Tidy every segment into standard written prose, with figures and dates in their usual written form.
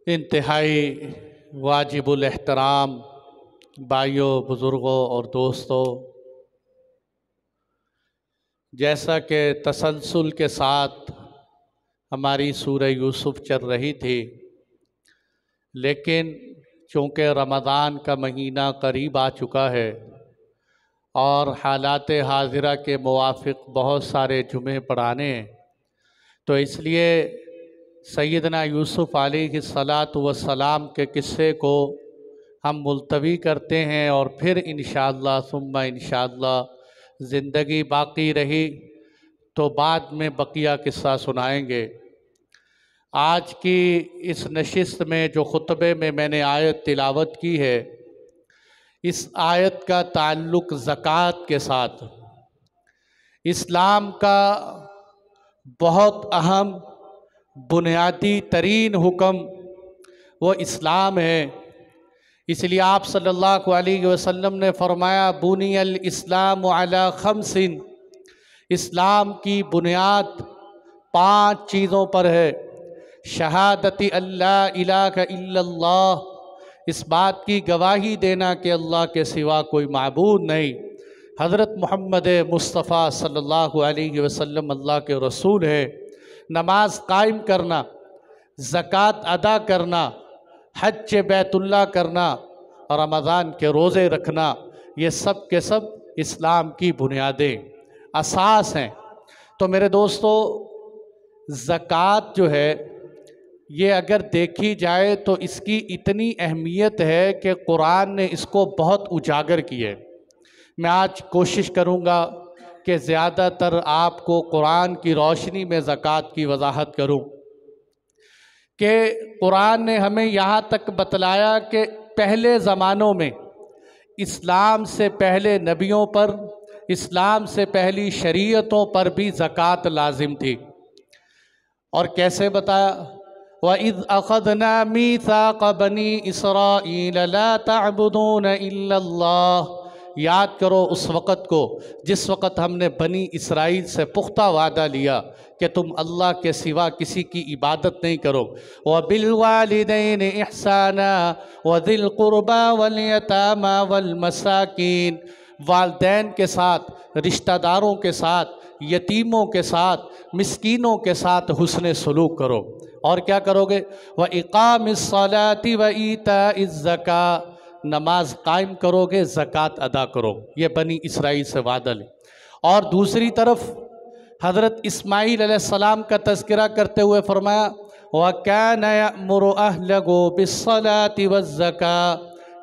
इंतहाई वाजिबुल एहतराम भाइयों, बुज़ुर्गों और दोस्तों, जैसा कि तसलसल के साथ हमारी सूरह यूसुफ चल रही थी, लेकिन चूँकि रमज़ान का महीना करीब आ चुका है और हालात हाज़िरा के मुवाफ़िक़ बहुत सारे जुमे पढ़ाने हैं, तो इसलिए सैयदना यूसुफ़ अलैहिस्सलातु वस्सलाम के किस्से को हम मुलतवी करते हैं और फिर इंशाअल्लाह सुम्मा इंशाअल्लाह ज़िंदगी बाकी रही तो बाद में बकिया किस्सा सुनाएंगे। आज की इस नशिस्त में जो खुतबे में मैंने आयत तिलावत की है, इस आयत का ताल्लुक़ ज़कात के साथ। इस्लाम का बहुत अहम बुनियादी तरीन हुक्म वो इस्लाम है। इसलिए आप सल्लल्लाहु अलैहि वसल्लम ने फरमाया, बुनियल इस्लाम अला खमसिन, इस्लाम की बुनियाद 5 चीज़ों पर है। शहादती अल्लाह इलाहा इल्लल्लाह, इस बात की गवाही देना कि अल्लाह के सिवा कोई माबूद नहीं, हज़रत मोहम्मद मुस्तफ़ा सल्लल्लाहु अलैहि वसल्लम अल्लाह के रसूल है। नमाज कायम करना, ज़कात अदा करना, हज बैतुल्लाह करना और रमज़ान के रोज़े रखना, ये सब के सब इस्लाम की बुनियादें असास हैं। तो मेरे दोस्तों, ज़कात जो है ये अगर देखी जाए तो इसकी इतनी अहमियत है कि कुरान ने इसको बहुत उजागर किया है। मैं आज कोशिश करूँगा कि ज़्यादातर आपको कुरान की रोशनी में ज़कात की वजाहत करूँ कि कुरान ने हमें यहाँ तक बतलाया कि पहले ज़मानों में इस्लाम से पहले नबियों पर, इस्लाम से पहली शरीयतों पर भी ज़कात लाजिम थी। और कैसे बताया, वइज़ अख़ज़ना मीसाक़ बनी इसराईल ला तअबुदून इल्लल्लाह, याद करो उस वक़्त को जिस वक़्त हमने बनी इसराइल से पुख्ता वादा लिया कि तुम अल्लाह के सिवा किसी की इबादत नहीं करो। व बिल वालिदैन इहसाना व दिल क़ुरबा वल यतामा वल मसाकीन, वालदैन के साथ, रिश्तेदारों के साथ, यतीमों के साथ, मिस्कीनों के साथ हुस्न सलूक करो। और क्या करोगे, व इक़ामिस सलाति व ईताइज़ ज़का, नमाज कायम करोगे, ज़कात अदा करो। ये बनी इसराइल से वादा ले। और दूसरी तरफ हज़रत इस्माईल अलैहिस्सलाम का तज़किरा करते हुए फरमाया, व कान यअमुरु अहलहु बिस्सलाति वज़्ज़का,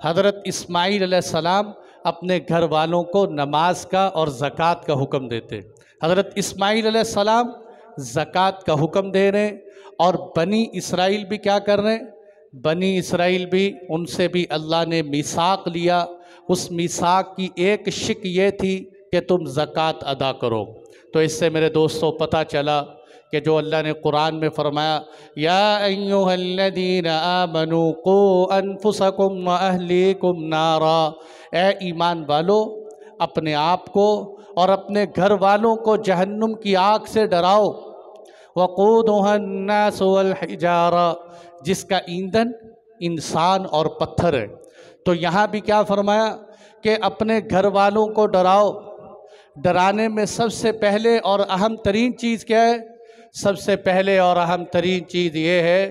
हज़रत इस्माईल अलैहिस्सलाम अपने घर वालों को नमाज का और ज़कात का हुक्म देते। हज़रत इस्माईल अलैहिस्सलाम ज़कात का हुक्म दे रहे हैं और बनी इसराइल भी क्या कर रहे हैं, बनी इसराइल भी, उनसे भी अल्लाह ने मीसाक लिया। उस मीसाक की एक शिक ये थी कि तुम ज़कात अदा करो। तो इससे मेरे दोस्तों पता चला कि जो अल्लाह ने कुरान में फरमाया, या अय्युहल्लज़ीना आमनू क़ू अनफुसकुम व अहलीकुम नारा, ए ईमान वालो अपने आप को और अपने घर वालों को जहन्नुम की आग से डराओ। वक़ूदुहन्नास वल हिजारा, जिसका ईंधन इंसान और पत्थर है। तो यहाँ भी क्या फरमाया कि अपने घर वालों को डराओ। डराने में सबसे पहले और अहम तरीन चीज़ क्या है, सबसे पहले और अहम तरीन चीज़ ये है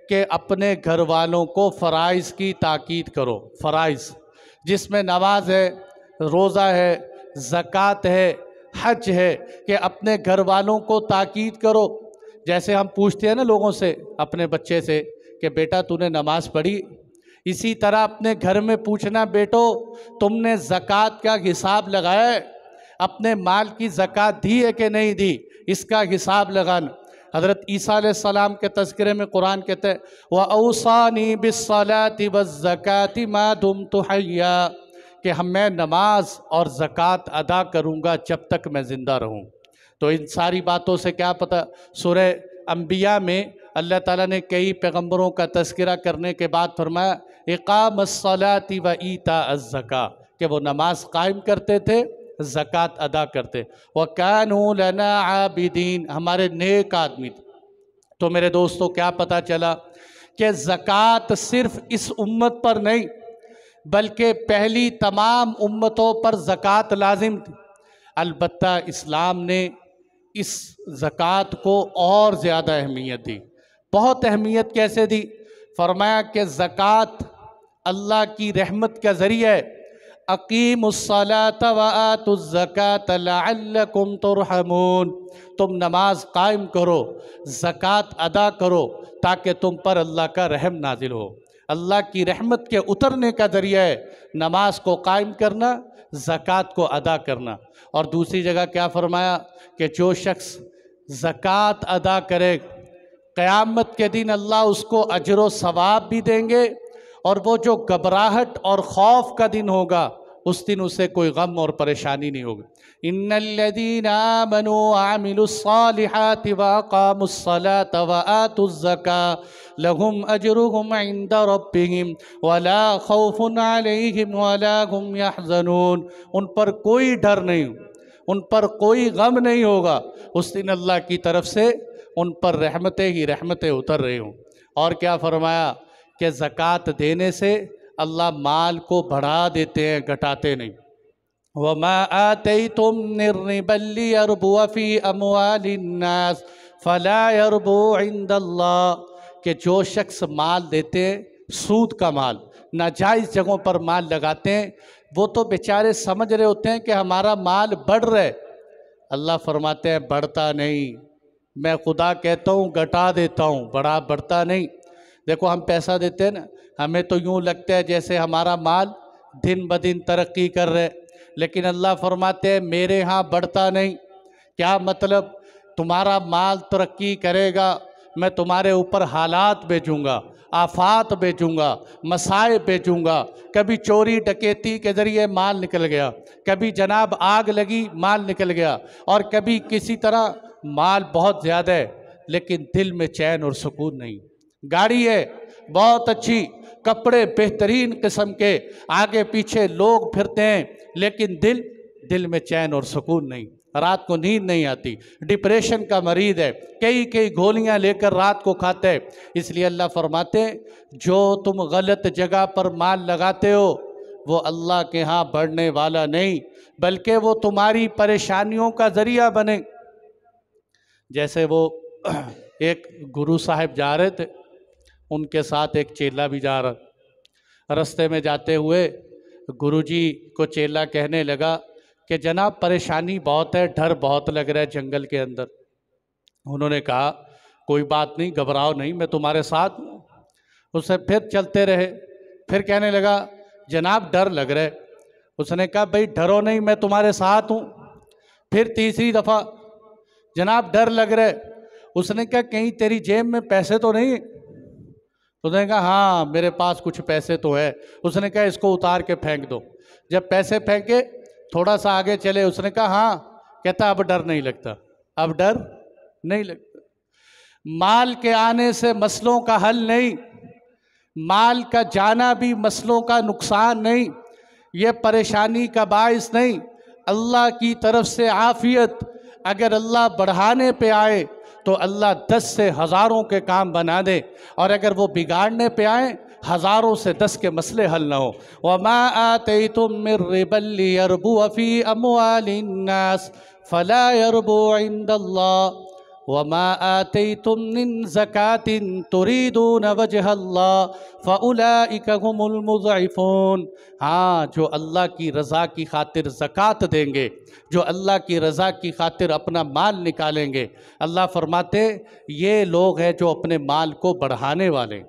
कि अपने घर वालों को फ़राइज़ की ताकीद करो। फ़राइज़ जिसमें नमाज है, रोज़ा है, ज़कात है, हज है, कि अपने घर वालों को ताकीद करो। जैसे हम पूछते हैं ना लोगों से, अपने बच्चे से कि बेटा तूने नमाज़ पढ़ी, इसी तरह अपने घर में पूछना, बेटो तुमने ज़कात का हिसाब लगाया है, अपने माल की ज़कात दी है कि नहीं दी, इसका हिसाब लगाना। हज़रत ईसा अलैहिस्सलाम के तज़किरे में कुरान कहते हैं, व औसानी बिस्सलाति वज़्ज़काति मा दुम्तु हय्या, कि मैं नमाज और ज़कात अदा करूँगा जब तक मैं ज़िंदा रहूँ। तो इन सारी बातों से क्या पता, सूरह अंबिया में अल्लाह ताला ने कई पैगंबरों का तज़किरा करने के बाद फरमाया, इक़ामस्सलाति व ईताअज़्ज़का, कि वो नमाज कायम करते थे, ज़कात अदा करते, व कानू लना आबिदीन, हमारे नेक आदमी थे। तो मेरे दोस्तों क्या पता चला कि ज़कात सिर्फ इस उम्मत पर नहीं बल्कि पहली तमाम उम्मतों पर ज़कात लाजिम थी। अलबत्ता इस्लाम ने इस ज़कात को और ज़्यादा अहमियत दी। बहुत अहमियत कैसे दी? फरमाया कि ज़कात अल्लाह की रहमत का ज़रिया है। अकीमुस्सलात व आतुज़्ज़कात लअल्लकुम तुरहमून, तुम नमाज कायम करो, ज़कात अदा करो ताकि तुम पर अल्लाह का रहम नाजिल हो। अल्लाह की रहमत के उतरने का ज़रिया है नमाज को कायम करना, ज़कात को अदा करना। और दूसरी जगह क्या फरमाया कि जो शख्स ज़कात अदा करे क़यामत के दिन अल्लाह उसको अजर व सवाब भी देंगे, और वो जो घबराहट और खौफ का दिन होगा उस दिन उसे कोई गम और परेशानी नहीं होगी। इन्नल्लज़ीना आमनू व अमिलुस्सालिहाति व अक़ामुस्सलात व आतुज़्ज़कात लहुम अजरुहुम इंदा रब्बिहिम वला खौफुन अलैहिम वला हुम यहज़नून। उन पर कोई डर नहीं, उन पर कोई गम नहीं होगा। उस दिन अल्लाह की तरफ से उन पर रहमतें ही रहमतें उतर रही हों। और क्या फरमाया कि ज़कात देने से अल्लाह माल को बढ़ा देते हैं, घटाते नहीं। वमा आतैतुम मिर रिबल लियर्बु फी अमवालिन्नास फला यर्बु इंदल्लाह, कि जो शख्स माल देते हैं, सूद का माल, नाजायज़ जगहों पर माल लगाते हैं, वो तो बेचारे समझ रहे होते हैं कि हमारा माल बढ़ रहा है। अल्लाह फरमाते हैं बढ़ता नहीं, मैं खुदा कहता हूँ घटा देता हूँ, बढ़ता नहीं। देखो हम पैसा देते हैं ना, हमें तो यूँ लगता है जैसे हमारा माल दिन ब दिन तरक्की कर रहे, लेकिन अल्लाह फरमाते हैं मेरे यहाँ बढ़ता नहीं। क्या मतलब? तुम्हारा माल तरक्की करेगा, मैं तुम्हारे ऊपर हालात भेजूँगा, आफात भेजूँगा, मसाइब भेजूँगा। कभी चोरी डकैती के ज़रिए माल निकल गया, कभी जनाब आग लगी माल निकल गया, और कभी किसी तरह माल बहुत ज़्यादा है लेकिन दिल में चैन और सुकून नहीं। गाड़ी है बहुत अच्छी, कपड़े बेहतरीन किस्म के, आगे पीछे लोग फिरते हैं, लेकिन दिल में चैन और सुकून नहीं। रात को नींद नहीं आती, डिप्रेशन का मरीज़ है, कई गोलियां लेकर रात को खाते हैं। इसलिए अल्लाह फरमाते हैं जो तुम गलत जगह पर माल लगाते हो वो अल्लाह के यहाँ बढ़ने वाला नहीं, बल्कि वो तुम्हारी परेशानियों का ज़रिया बने। जैसे वो एक गुरु साहब जा रहे थे, उनके साथ एक चेला भी जा रहा। रास्ते में जाते हुए गुरुजी को चेला कहने लगा कि जनाब परेशानी बहुत है, डर बहुत लग रहा है जंगल के अंदर। उन्होंने कहा कोई बात नहीं, घबराओ नहीं, मैं तुम्हारे साथ हूँ। उससे फिर चलते रहे, फिर कहने लगा जनाब डर लग रहा है। उसने कहा भाई डरो नहीं, मैं तुम्हारे साथ हूँ। फिर तीसरी दफ़ा जनाब डर लग रहा है। उसने कहा कहीं तेरी जेब में पैसे तो नहीं? उसने कहा हाँ मेरे पास कुछ पैसे तो है। उसने कहा इसको उतार के फेंक दो। जब पैसे फेंके थोड़ा सा आगे चले, उसने कहा हाँ। कहता अब डर नहीं लगता, अब डर नहीं लगता। माल के आने से मसलों का हल नहीं, माल का जाना भी मसलों का नुकसान नहीं, ये परेशानी का बाइस नहीं। अल्लाह की तरफ से आफियत अगर अल्लाह बढ़ाने पे आए तो अल्लाह 10 से हज़ारों के काम बना दे, और अगर वो बिगाड़ने पे आए हज़ारों से 10 के मसले हल ना हो। वमा आतैतुम मिर रिबल लियर्बु फी अमवालिन्नास फला यर्बु इंदल्लाह वमा आतैतुम मिन ज़कातिन तुरीदून वजहल्लाह फउलाइका हुमुल मुज़इफ़ून। हाँ, जो अल्लाह की रज़ा की खातिर ज़कात देंगे, जो अल्लाह की रज़ा की खातिर अपना माल निकालेंगे, अल्लाह फरमाते ये लोग हैं जो अपने माल को बढ़ाने वाले।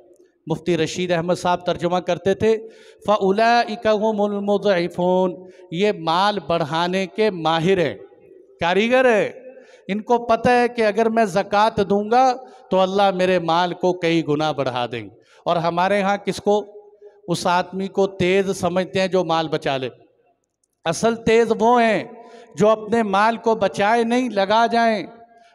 मुफ्ती रशीद अहमद साहब तर्जुमा करते थे फउलाइका हुमुल मुज़इफ़ून, ये माल बढ़ाने के माहिर हैं, कारीगर हैं। इनको पता है कि अगर मैं ज़कात दूंगा तो अल्लाह मेरे माल को कई गुना बढ़ा देंगे। और हमारे यहाँ किसको, उस आदमी को तेज़ समझते हैं जो माल बचा ले। असल तेज़ वो हैं जो अपने माल को बचाए नहीं, लगा जाएं।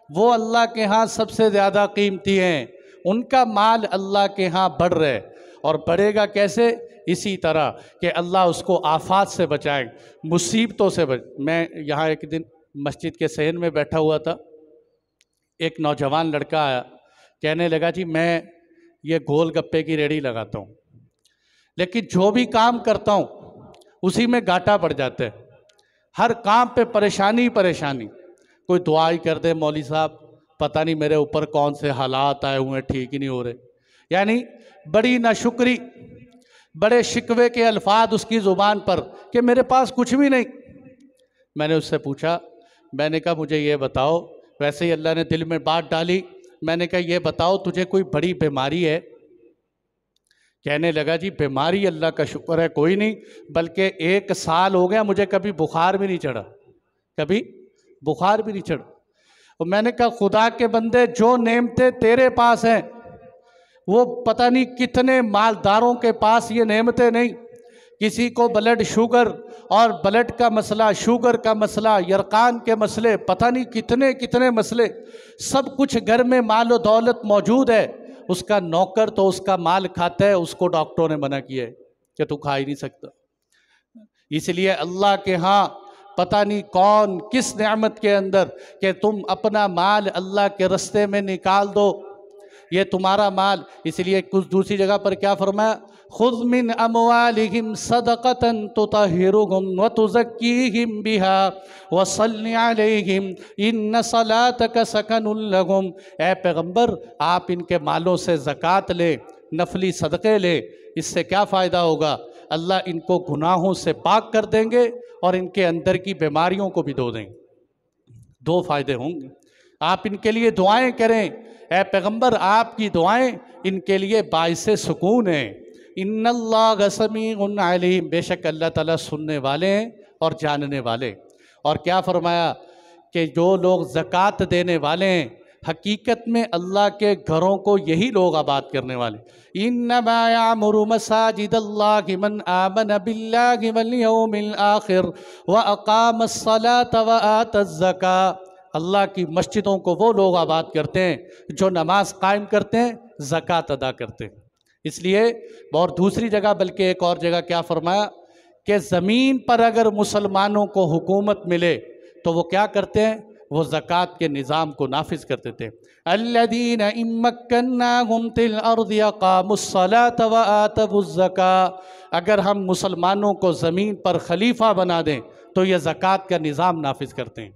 वो अल्लाह के यहाँ सबसे ज़्यादा कीमती हैं। उनका माल अल्लाह के यहाँ बढ़ रहा है, और बढ़ेगा कैसे? इसी तरह कि अल्लाह उसको आफात से बचाए, मुसीबतों से मैं यहाँ एक दिन मस्जिद के सहन में बैठा हुआ था, एक नौजवान लड़का आया, कहने लगा जी मैं ये गोलगप्पे की रेडी लगाता हूँ, लेकिन जो भी काम करता हूँ उसी में घाटा पड़ जाता है। हर काम पे परेशानी परेशानी। कोई दुआ ही कर दे, मौली साहब पता नहीं मेरे ऊपर कौन से हालात आए हुए हैं, ठीक ही नहीं हो रहे। यानी बड़ी नाशुक्री, बड़े शिकवे के अल्फाज उसकी ज़ुबान पर कि मेरे पास कुछ भी नहीं। मैंने उससे पूछा, मैंने कहा मुझे ये बताओ, वैसे ही अल्लाह ने दिल में बात डाली, मैंने कहा ये बताओ तुझे कोई बड़ी बीमारी है? कहने लगा जी बीमारी अल्लाह का शुक्र है कोई नहीं, बल्कि 1 साल हो गया मुझे कभी बुखार भी नहीं चढ़ा, कभी बुखार भी नहीं चढ़ा। और मैंने कहा खुदा के बंदे, जो नेमतें तेरे पास हैं वो पता नहीं कितने मालदारों के पास ये नेमतें नहीं। किसी को ब्लड शुगर और ब्लड का मसला, शुगर का मसला, यरकान के मसले, पता नहीं कितने कितने मसले, सब कुछ घर में माल और दौलत मौजूद है। उसका नौकर तो उसका माल खाता है, उसको डॉक्टरों ने मना किया है कि तू खा ही नहीं सकता। इसलिए अल्लाह के यहाँ पता नहीं कौन किस नेमत के अंदर कि तुम अपना माल अल्लाह के रास्ते में निकाल दो, ये तुम्हारा माल। इसलिए कुछ दूसरी जगह पर क्या फरमाया, खुज़ मिन अमवालिहिम सदक़तन तुतहिरुहुम व तुज़क्कीहिम बिहा व सल्लि अलैहिम इन्न सलातक सकनुल लहुम। ए पैगम्बर, आप इनके मालों से ज़कात ले, नफली सदक़े ले, इससे क्या फ़ायदा होगा? अल्लाह इनको गुनाहों से पाक कर देंगे और इनके अंदर की बीमारियों को भी धो देंगे। 2 फ़ायदे होंगे। आप इनके लिए दुआएं करें, ए पैगम्बर आपकी दुआएं इनके लिए बाइसे सुकून है। इन्नल्लाह समीउन अलीम, बेशक अल्लाह ताला सुनने वाले हैं और जानने वाले। और क्या फरमाया कि जो लोग ज़कात देने वाले हैं हकीकत में अल्लाह के घरों को यही लोग आबाद करने वाले। इन्नमा यामुरु मसाजिदल्लाहि मन आमन बिल्लाहि वल यौमिल आखिर व अक़ामस्सलात व आतज़्ज़का। अल्लाह की मस्जिदों को वो लोग आबाद करते हैं जो नमाज कायम करते हैं, ज़कात अदा करते हैं। इसलिए और दूसरी जगह, बल्कि एक और जगह क्या फरमाया कि ज़मीन पर अगर मुसलमानों को हुकूमत मिले तो वो क्या करते हैं, वो ज़कात के निज़ाम को नाफिज करते थे। अल्लज़ीना इम्मक्कन्नाहुम फिल अर्दि अक़ामुस्सलात व आतवुज़्ज़का। अगर हम मुसलमानों को ज़मीन पर खलीफा बना दें तो ये ज़कात का निज़ाम नाफिज करते हैं।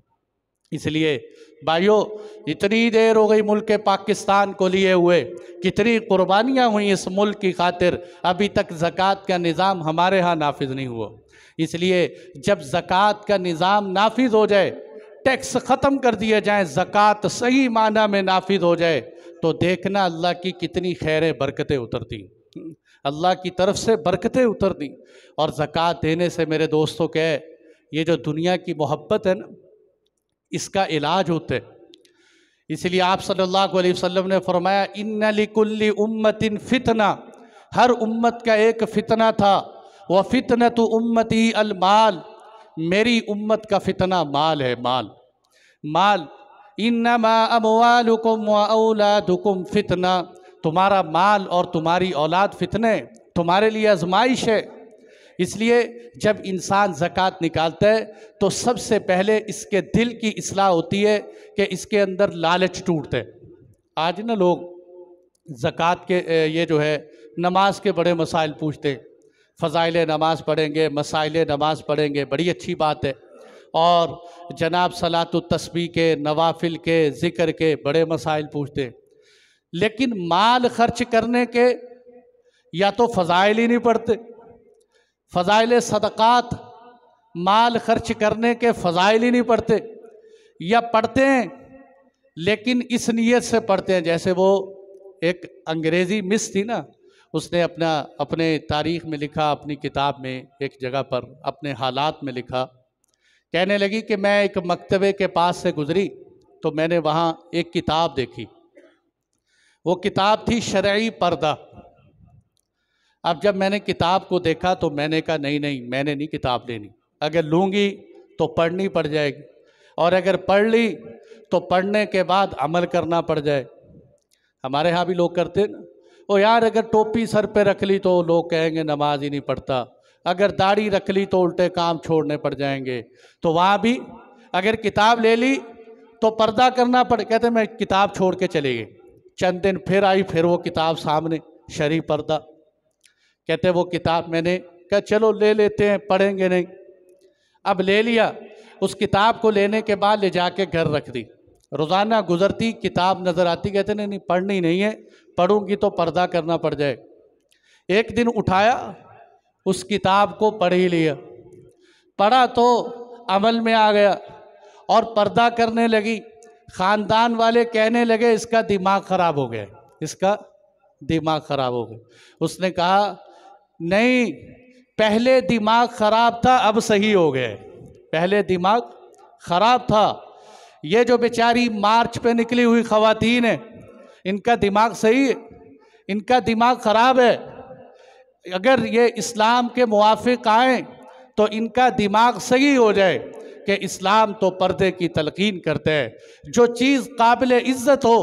इसलिए भाइयों, इतनी देर हो गई मुल्क पाकिस्तान को लिए हुए, कितनी कुर्बानियाँ हुई इस मुल्क की खातिर, अभी तक ज़कात का निज़ाम हमारे यहाँ नाफिज नहीं हुआ। इसलिए जब ज़कात का निज़ाम नाफिज हो जाए, टैक्स ख़त्म कर दिए जाएँ, ज़कात सही माना में नाफिज हो जाए, तो देखना अल्लाह की कितनी खैरें बरकतें उतरती, अल्लाह की तरफ से बरकतें उतरती। और ज़कात देने से मेरे दोस्तों के ये जो दुनिया की मोहब्बत है ना, इसका इलाज होता है। इसलिए आप सल्लल्लाहु अलैहि वसल्लम ने फरमाया, इन्ना लिकुल्ली उम्मतिन फितना, हर उम्मत का एक फितना था। वह फितनतु उम्मती अल माल, मेरी उम्मत का फितना माल है, माल माल। इन्नमा अमवालुकुम व औलादुकुम फितना, तुम्हारा माल और तुम्हारी औलाद फितने, तुम्हारे लिए आजमाइश है। इसलिए जब इंसान ज़कात निकालता है तो सबसे पहले इसके दिल की इस्लाह होती है कि इसके अंदर लालच टूटता है। आज ना लोग ज़कात के ये जो है नमाज के बड़े मसाइल पूछते हैं, फ़ज़ाइल नमाज पढ़ेंगे, मसाइल नमाज पढ़ेंगे, बड़ी अच्छी बात है। और जनाब सलातु तस्बीह के, नवाफिल के, ज़िक्र के बड़े मसाइल पूछते हैं, लेकिन माल खर्च करने के या तो फ़ज़ाइल ही नहीं पढ़ते, फ़ज़ाइल सदक़ात, माल खर्च करने के फ़ज़ाइल ही नहीं पढ़ते, या पढ़ते हैं लेकिन इस नीयत से पढ़ते हैं। जैसे वो एक अंग्रेज़ी मिस थी ना, उसने अपने तारीख़ में लिखा, अपनी किताब में एक जगह पर अपने हालात में लिखा, कहने लगी कि मैं एक मकतबे के पास से गुज़री तो मैंने वहाँ एक किताब देखी। वो किताब थी शरई पर्दा। अब जब मैंने किताब को देखा तो मैंने कहा नहीं नहीं, मैंने नहीं किताब लेनी, अगर लूँगी तो पढ़नी पड़ जाएगी, और अगर पढ़ ली तो पढ़ने के बाद अमल करना पड़ जाए। हमारे यहाँ भी लोग करते ना, ओ यार अगर टोपी सर पे रख ली तो लोग कहेंगे नमाज ही नहीं पढ़ता, अगर दाढ़ी रख ली तो उल्टे काम छोड़ने पड़ जाएंगे। तो वहाँ भी अगर किताब ले ली तो पर्दा करना पड़, कहते मैं किताब छोड़ के चले गए। चंद दिन फिर आई, फिर वो किताब सामने, शरी पर्दा। कहते वो किताब, मैंने कहा चलो ले लेते हैं, पढ़ेंगे नहीं। अब ले लिया, उस किताब को लेने के बाद ले जाके घर रख दी। रोज़ाना गुजरती, किताब नज़र आती, कहते नहीं नहीं पढ़नी नहीं है, पढ़ूंगी तो पर्दा करना पड़ जाए। एक दिन उठाया, उस किताब को पढ़ ही लिया। पढ़ा तो अमल में आ गया और पर्दा करने लगी। ख़ानदान वाले कहने लगे इसका दिमाग ख़राब हो गया, इसका दिमाग ख़राब हो गया। उसने कहा नहीं, पहले दिमाग ख़राब था, अब सही हो गया। पहले दिमाग ख़राब था। ये जो बेचारी मार्च पे निकली हुई ख़वातीन है, इनका दिमाग सही है, इनका दिमाग ख़राब है। अगर ये इस्लाम के मुवाफिक आए तो इनका दिमाग सही हो जाए कि इस्लाम तो पर्दे की तलकीन करते हैं। जो चीज़ काबिल इज़्ज़त हो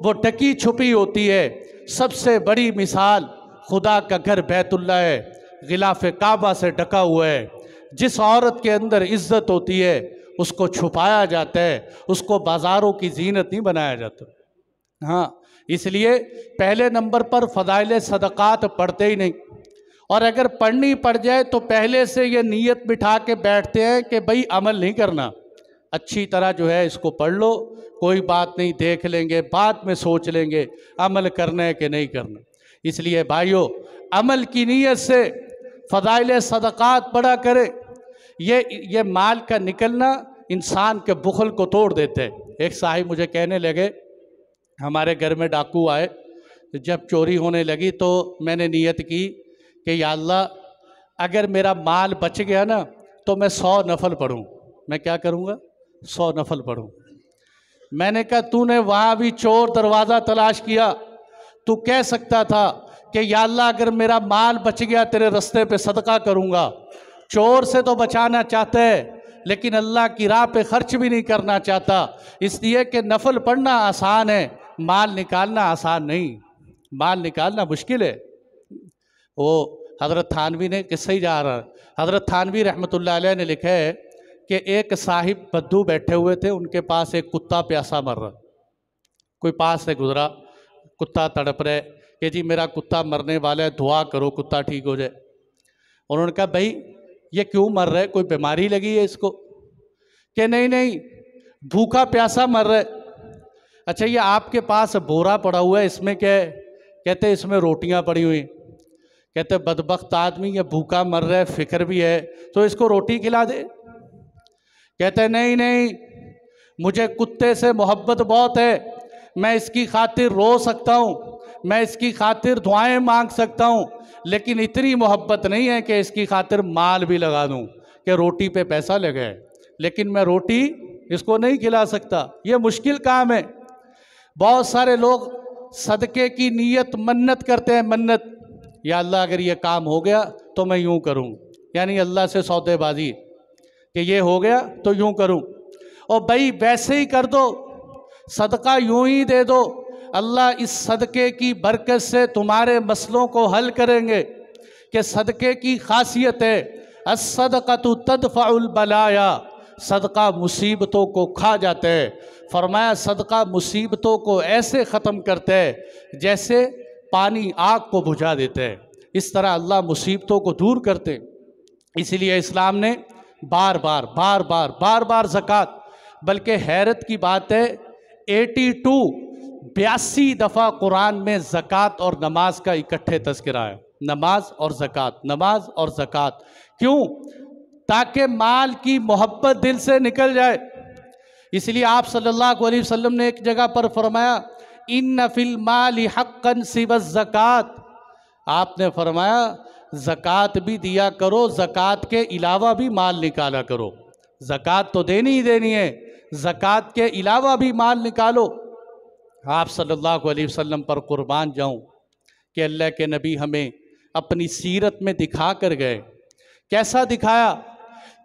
वो ढकी छुपी होती है। सबसे बड़ी मिसाल खुदा का घर बैतुल्लाह है, गिलाफ काबा से ढका हुआ है। जिस औरत के अंदर इज़्ज़त होती है उसको छुपाया जाता है, उसको बाज़ारों की जीनत नहीं बनाया जाता। हाँ, इसलिए पहले नंबर पर फ़ज़ाइल सदक़ात पढ़ते ही नहीं, और अगर पढ़नी पड़ जाए तो पहले से ये नीयत बिठा के बैठते हैं कि भाई अमल नहीं करना, अच्छी तरह जो है इसको पढ़ लो, कोई बात नहीं, देख लेंगे, बाद में सोच लेंगे अमल करना है कि नहीं करना। इसलिए भाइयों, अमल की नीयत से फ़ज़ाइल सदक़ात पढ़ा करे। ये माल का निकलना इंसान के बुखल को तोड़ देते हैं। एक साहिब मुझे कहने लगे, हमारे घर में डाकू आए, जब चोरी होने लगी तो मैंने नीयत की कि या अल्लाह, अगर मेरा माल बच गया ना तो मैं 100 नफल पढ़ूँ। मैं क्या करूँगा? 100 नफल पढ़ूँ। मैंने कहा तूने वहाँ भी चोर दरवाज़ा तलाश किया, तू कह सकता था कि या अल्लाह अगर मेरा माल बच गया तेरे रास्ते पे सदका करूँगा। चोर से तो बचाना चाहता है लेकिन अल्लाह की राह पे खर्च भी नहीं करना चाहता, इसलिए कि नफल पढ़ना आसान है, माल निकालना आसान नहीं, माल निकालना मुश्किल है। वो हज़रत थानवी ने किस्सा ही जा रहा है, हज़रत थानवी रहमतुल्लाह अलैह ने लिखा है कि एक साहिब बद्दू बैठे हुए थे, उनके पास एक कुत्ता प्यासा मर रहा। कोई पास से गुजरा, कुत्ता तड़प रहे कि जी मेरा कुत्ता मरने वाला है, दुआ करो कुत्ता ठीक हो जाए। उन्होंने कहा भाई ये क्यों मर रहा है, कोई बीमारी लगी है इसको? कि नहीं नहीं, भूखा प्यासा मर रहा है। अच्छा ये आपके पास बोरा पड़ा हुआ है, इसमें क्या है? कहते इसमें रोटियां पड़ी हुई। कहते बदबख्त आदमी ये भूखा मर रहा है, फिक्र भी है, तो इसको रोटी खिला दे। कहते नहीं नहीं, मुझे कुत्ते से मोहब्बत बहुत है, मैं इसकी खातिर रो सकता हूँ, मैं इसकी खातिर दुआएं मांग सकता हूँ, लेकिन इतनी मोहब्बत नहीं है कि इसकी खातिर माल भी लगा दूँ कि रोटी पे पैसा लगे, लेकिन मैं रोटी इसको नहीं खिला सकता। ये मुश्किल काम है। बहुत सारे लोग सदक़े की नीयत मन्नत करते हैं, मन्नत, या अल्लाह अगर ये काम हो गया तो मैं यूँ करूँ, यानी अल्लाह से सौदेबाजी कि ये हो गया तो यूँ करूँ। और भाई वैसे ही कर दो, सदका यूँ ही दे दो, अल्लाह इस सदक़े की बरकत से तुम्हारे मसलों को हल करेंगे। कि सदक़े की खासियत है अस्सदक़तु तदफ़उल बलाया, सदका मुसीबतों को खा जाते हैं। फरमाया सदका मुसीबतों को ऐसे ख़त्म करते हैं जैसे पानी आग को बुझा देते हैं, इस तरह अल्लाह मुसीबतों को दूर करते हैं। इसलिए इस्लाम ने बार बार ज़कात, बल्कि हैरत की बात है 82 दफ़ा कुरान में ज़कात और नमाज का इकट्ठे तज़किरा है। नमाज और ज़कात, नमाज और ज़कात, क्यों? ताकि माल की मोहब्बत दिल से निकल जाए। इसलिए आप सल्लल्लाहु अलैहि वसल्लम ने एक जगह पर फरमाया इन्न फिल माली हक्कन सिवा ज़कात, आपने फरमाया ज़कात भी दिया करो, ज़कात के अलावा भी माल निकाला करो। ज़कात तो देनी ही देनी है, ज़कात के अलावा भी माल निकालो। आप सल्लल्लाहु अलैहि वसल्लम पर कुर्बान जाऊं कि अल्लाह के नबी हमें अपनी सीरत में दिखा कर गए। कैसा दिखाया?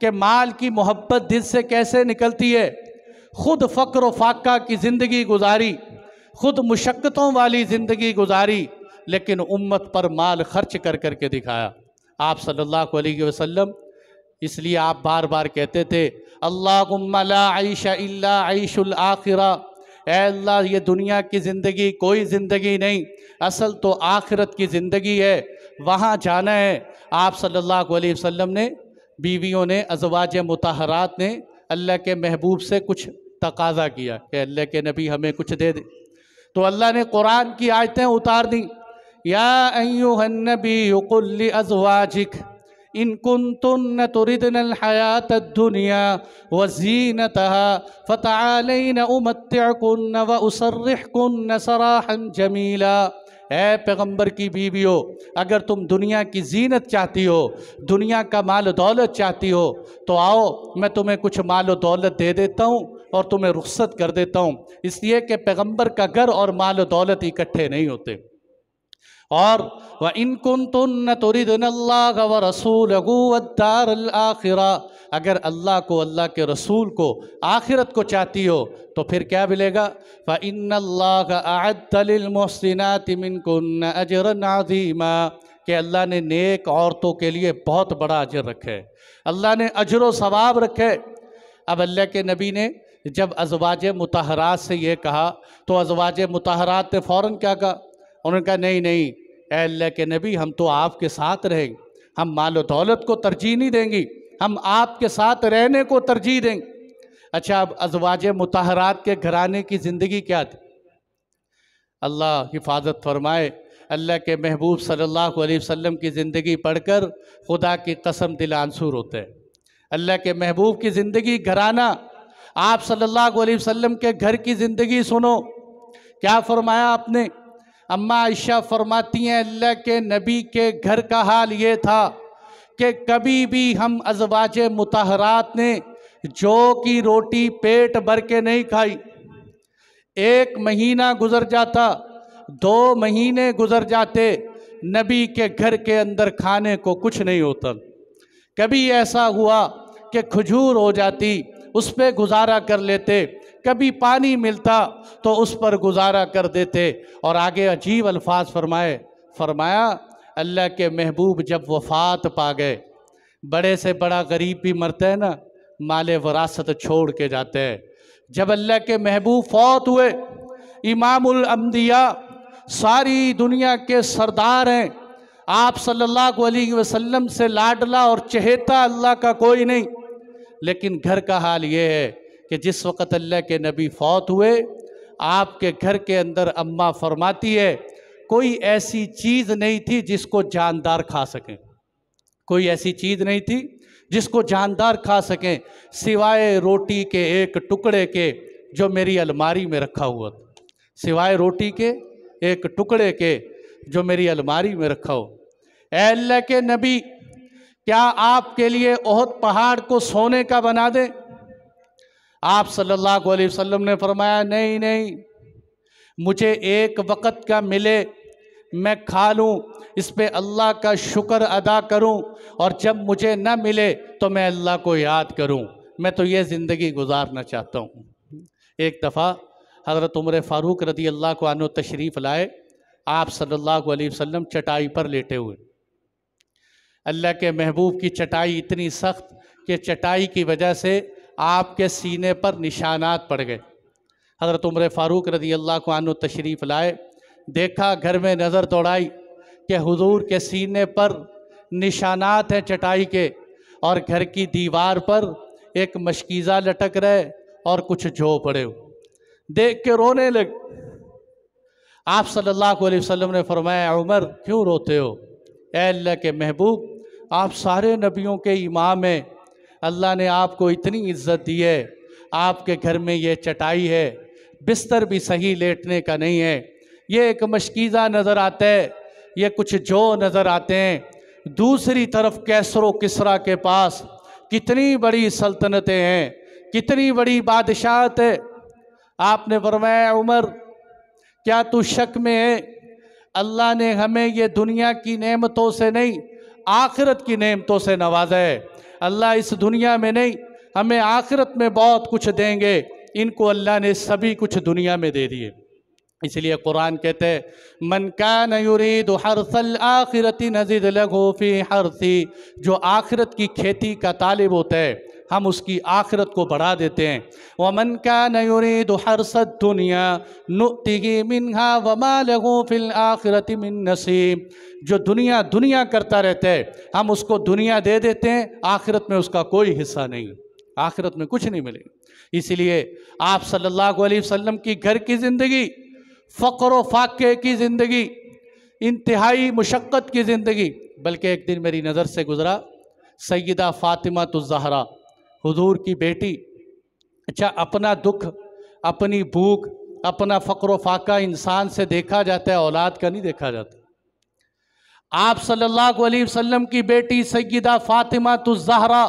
कि माल की मोहब्बत दिल से कैसे निकलती है। ख़ुद फ़क्र व फाका की ज़िंदगी गुजारी, ख़ुद मुशक्क़तों वाली ज़िंदगी गुजारी, लेकिन उम्मत पर माल खर्च कर कर के दिखाया आप सल्लल्लाहु अलैहि वसल्लम। इसलिए आप बार बार कहते थे अल्लाहुम्मा ला आइशा इल्ला आइशुल आखिरा, ऐ अल्लाह ये दुनिया की ज़िंदगी कोई ज़िंदगी नहीं, असल तो आखिरत की ज़िंदगी है, वहाँ जाना है। आप सल्लल्लाहु अलैहि वसल्लम ने, बीवियों ने, अज़वाज मुतहरात ने अल्लाह के महबूब से कुछ तकाज़ा किया कि अल्लाह के नबी हमें कुछ दे दे। तो अल्लाह ने कुरान की आयतें उतार दी, या अय्युहन नबी कुल लि अज़वाजिक इन कुन्तुन्न तुरिदनल हयातद दुनिया व ज़ीनतहा फ़तआलैन उमत्तिअकुन्न व उसर्रिहकुन्न सराहन जमीला। ऐ पैगम्बर की बीवियों, अगर तुम दुनिया की जीनत चाहती हो, दुनिया का माल दौलत चाहती हो, तो आओ मैं तुम्हें कुछ माल दौलत दे देता हूँ और तुम्हें रुख्सत कर देता हूँ। इसलिए कि पैगम्बर का घर और माल दौलत इकट्ठे नहीं होते। और व इन कुन्तुन्न तुरिदनल्लाह व रसूलहू वद्दारल आखिरा, अगर अल्लाह को, अल्लाह के रसूल को, आखिरत को चाहती हो तो फिर क्या मिलेगा? फ़ इन्नल्लाह अअद्द लिल मुहसिनाति मिनकुन्न अजरन अज़ीमा, कि अल्लाह ने नेक औरतों के लिए बहुत बड़ा अजर रखा है, अल्लाह ने अजर व सवाब रखे। अब अल्लाह के नबी ने जब अज़वाज मुतहरात से ये कहा तो अज़वाज मुतहरात ने फ़ौरन क्या कहा? उन्होंने कहा नहीं नहीं, ऐ अल्लाह के नबी हम तो आपके साथ रहेंगे, हम माल व दौलत को तरजीह नहीं देंगी, हम आपके साथ रहने को तरजीह देंगे। अच्छा, अब अज़वाज मुतहरात के घराने की ज़िंदगी क्या थी? अल्लाह हिफाजत फरमाए, अल्लाह के महबूब सल्लल्लाहु अलैहि वसल्लम की ज़िंदगी पढ़कर खुदा की कसम दिल आंसू रोते हैं। अल्लाह के महबूब की ज़िंदगी, घराना, आप सल्लल्लाहु अलैहि वसल्लम के घर की ज़िंदगी सुनो, क्या फरमाया आपने? अम्मा आयशा फरमाती हैं अल्लाह के नबी के घर का हाल ये था कि कभी भी हम अज़वाज मुतहरात ने जौ की रोटी पेट भर के नहीं खाई। 1 महीना गुजर जाता, 2 महीने गुजर जाते, नबी के घर के अंदर खाने को कुछ नहीं होता। कभी ऐसा हुआ कि खजूर हो जाती, उस पर गुजारा कर लेते, कभी पानी मिलता तो उस पर गुजारा कर देते। और आगे अजीब अल्फाज फरमाया अल्लाह के महबूब जब वफ़ात पा गए, बड़े से बड़ा गरीब भी मरता है ना, माले वरासत छोड़ के जाते हैं। जब अल्लाह के महबूब फौत हुए, इमामुल अंबिया, सारी दुनिया के सरदार हैं, आप सल्लल्लाहु अलैहि वसल्लम से लाडला और चहेता अल्लाह का कोई नहीं। लेकिन घर का हाल ये है कि जिस वक़्त अल्लाह के नबी फौत हुए, आपके घर के अंदर अम्मा फरमाती है कोई ऐसी चीज़ नहीं थी जिसको जानदार खा सकें, कोई ऐसी चीज़ नहीं थी जिसको जानदार खा सकें सिवाय रोटी के एक टुकड़े के जो मेरी अलमारी में रखा हुआ था, सिवाय रोटी के एक टुकड़े के जो मेरी अलमारी में रखा हो। ऐ अल्लाह के नबी, क्या आपके लिए ओहद पहाड़ को सोने का बना दें? आप सल्लल्लाहु अलैहि वसल्लम ने फरमाया नहीं नहीं, मुझे एक वक़्त का मिले मैं खा लूँ, इस पे अल्लाह का शुक्र अदा करूँ, और जब मुझे न मिले तो मैं अल्लाह को याद करूँ। मैं तो ये ज़िंदगी गुजारना चाहता हूँ। एक दफ़ा हज़रत उमर फ़ारूक रज़ी अल्लाह को अन्हु तशरीफ़ लाए, आप सल्लल्लाहु अलैहि वसल्लम चटाई पर लेटे हुए। अल्लाह के महबूब की चटाई इतनी सख्त कि चटाई की वजह से आपके सीने पर निशानात पड़ गए। हज़रत उमर फ़ारूक रज़ी अल्लाह को अन्हु तशरीफ़ लाए, देखा, घर में नज़र दौड़ाई कि हुजूर के सीने पर निशानात हैं चटाई के, और घर की दीवार पर एक मशकीज़ा लटक रहे और कुछ जौ पड़े हो। देख के रोने लगे। आप सल्लल्लाहु अलैहि वसल्लम ने फरमाया उमर क्यों रोते हो? ऐ अल्लाह के महबूब, आप सारे नबियों के इमाम हैं, अल्लाह ने आपको इतनी इज्जत दी है, आपके घर में ये चटाई है, बिस्तर भी सही लेटने का नहीं है, ये एक मशकीज़ा नज़र आता है, ये कुछ जौ नज़र आते हैं। दूसरी तरफ कैसरो किसरा के पास कितनी बड़ी सल्तनतें हैं, कितनी बड़ी बादशाहत है। आपने फरमाया उमर क्या तू शक में है? अल्लाह ने हमें ये दुनिया की नेमतों से नहीं आखिरत की नेमतों से नवाजा है। अल्लाह इस दुनिया में नहीं, हमें आखिरत में बहुत कुछ देंगे। इनको अल्लाह ने सभी कुछ दुनिया में दे दिए। इसलिए कुरान कहते हैं मन कान युरीदु हर्सल आखिरती नज़िद लहू फी हर्सी, जो आखिरत की खेती का तालिब होता है हम उसकी आखिरत को बढ़ा देते हैं। वमन कान युरीदु हर्सद दुनिया नुतिही मिन्हा वमा लहू फिल आखिरति मिन नसीब। जो दुनिया दुनिया करता रहता है हम उसको दुनिया दे देते हैं, आखिरत में उसका कोई हिस्सा नहीं, आखिरत में कुछ नहीं मिलेगा। इसलिए आप सल्लल्लाहु अलैहि वसल्लम की घर की ज़िंदगी, फ़क्र व फाके की ज़िंदगी, इंतहाई मुशक्क़त की ज़िंदगी। बल्कि एक दिन मेरी नज़र से गुज़रा सैयदा फ़ातिमा ज़हरा हुजूर की बेटी। अच्छा, अपना दुख, अपनी भूख, अपना फ़क्र व फाका इंसान से देखा जाता है, औलाद का नहीं देखा जाता। आप सल्लल्लाहु अलैहि वसल्लम की बेटी सैयदा फ़ातिमा ज़हरा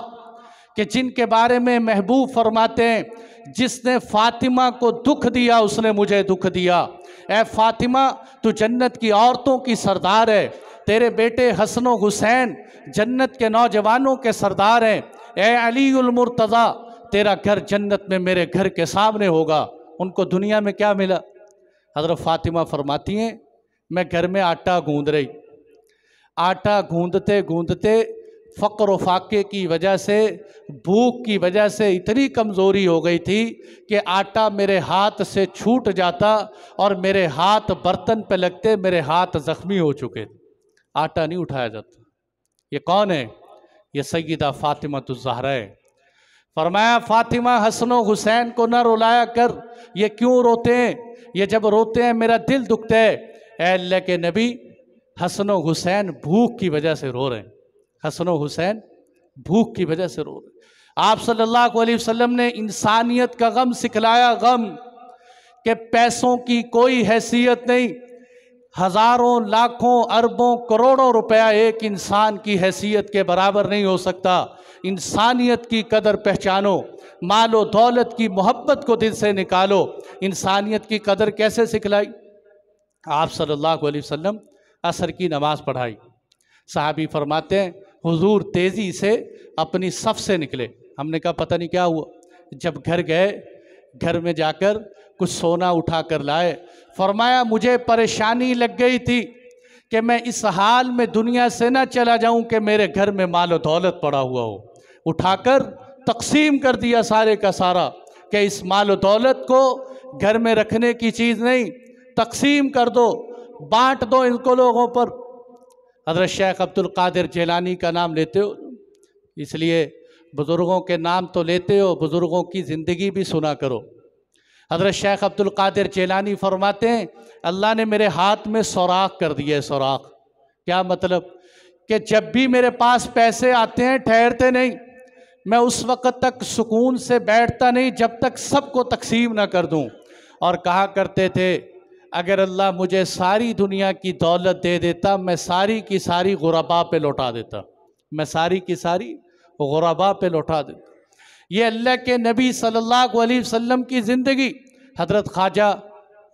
कि जिनके बारे में महबूब फरमाते हैं, जिसने फ़ातिमा को दुख दिया उसने मुझे दुख दिया। ए फ़ातिमा, तू जन्नत की औरतों की सरदार है, तेरे बेटे हसन व हुसैन जन्नत के नौजवानों के सरदार हैं। ए अली उल मुर्तज़ा, तेरा घर जन्नत में मेरे घर के सामने होगा। उनको दुनिया में क्या मिला? हज़रत फ़ातिमा फरमाती हैं, मैं घर में आटा गूंद रही, आटा गूंदते गूंदते फ़क्र व फाके की वजह से, भूख की वजह से इतनी कमज़ोरी हो गई थी कि आटा मेरे हाथ से छूट जाता और मेरे हाथ बर्तन पे लगते मेरे हाथ ज़ख्मी हो चुके, आटा नहीं उठाया जाता। ये कौन है? ये सैयदा फ़ातिमा ज़हरा है। फरमाया, फ़ातिमा हसन व हुसैन को न रुलाया कर, ये क्यों रोते हैं? ये जब रोते हैं मेरा दिल दुखता है। ऐ अल्लाह के नबी, हसन व हुसैन भूख की वजह से रो रहे हैं, हसन व हुसैन भूख की वजह से रो रहे हैं। आप सल्लल्लाहु अलैहि वसल्लम ने इंसानियत का गम सिखलाया, गम के पैसों की कोई हैसियत नहीं, हज़ारों लाखों अरबों करोड़ों रुपया एक इंसान की हैसियत के बराबर नहीं हो सकता। इंसानियत की कदर पहचानो, मालो दौलत की मोहब्बत को दिल से निकालो। इंसानियत की कदर कैसे सिखलाई? आप सल्लल्लाहु अलैहि वसल्लम असर की नमाज़ पढ़ाई। साहबी फरमाते हैं, हुजूर तेज़ी से अपनी सफ़ से निकले। हमने कहा पता नहीं क्या हुआ। जब घर गए, घर में जाकर कुछ सोना उठा कर लाए। फरमाया, मुझे परेशानी लग गई थी कि मैं इस हाल में दुनिया से ना चला जाऊं कि मेरे घर में माल दौलत पड़ा हुआ हो। उठाकर तकसीम कर दिया सारे का सारा कि इस माल दौलत को घर में रखने की चीज़ नहीं, तकसीम कर दो, बांट दो इनको लोगों पर। हज़रत शेख अब्दुल कादिर जिलानी का नाम लेते हो, इसलिए बुज़ुर्गों के नाम तो लेते हो, बुज़ुर्गों की ज़िंदगी भी सुना करो। हज़रत शेख अब्दुल कादिर जिलानी फरमाते हैं, अल्लाह ने मेरे हाथ में सौराख कर दिया है। सौराख क्या मतलब? कि जब भी मेरे पास पैसे आते हैं ठहरते नहीं, मैं उस वक़्त तक सुकून से बैठता नहीं जब तक सबको तकसीम ना कर दूं। और कहा करते थे, अगर अल्लाह मुझे सारी दुनिया की दौलत दे देता, मैं सारी की सारी गुरबा पे लौटा देता, मैं सारी की सारी गुरबा पे लौटा देता। ये अल्लाह के नबी सल्लल्लाहु अलैहि वसल्लम की ज़िंदगी। हज़रत ख्वाजा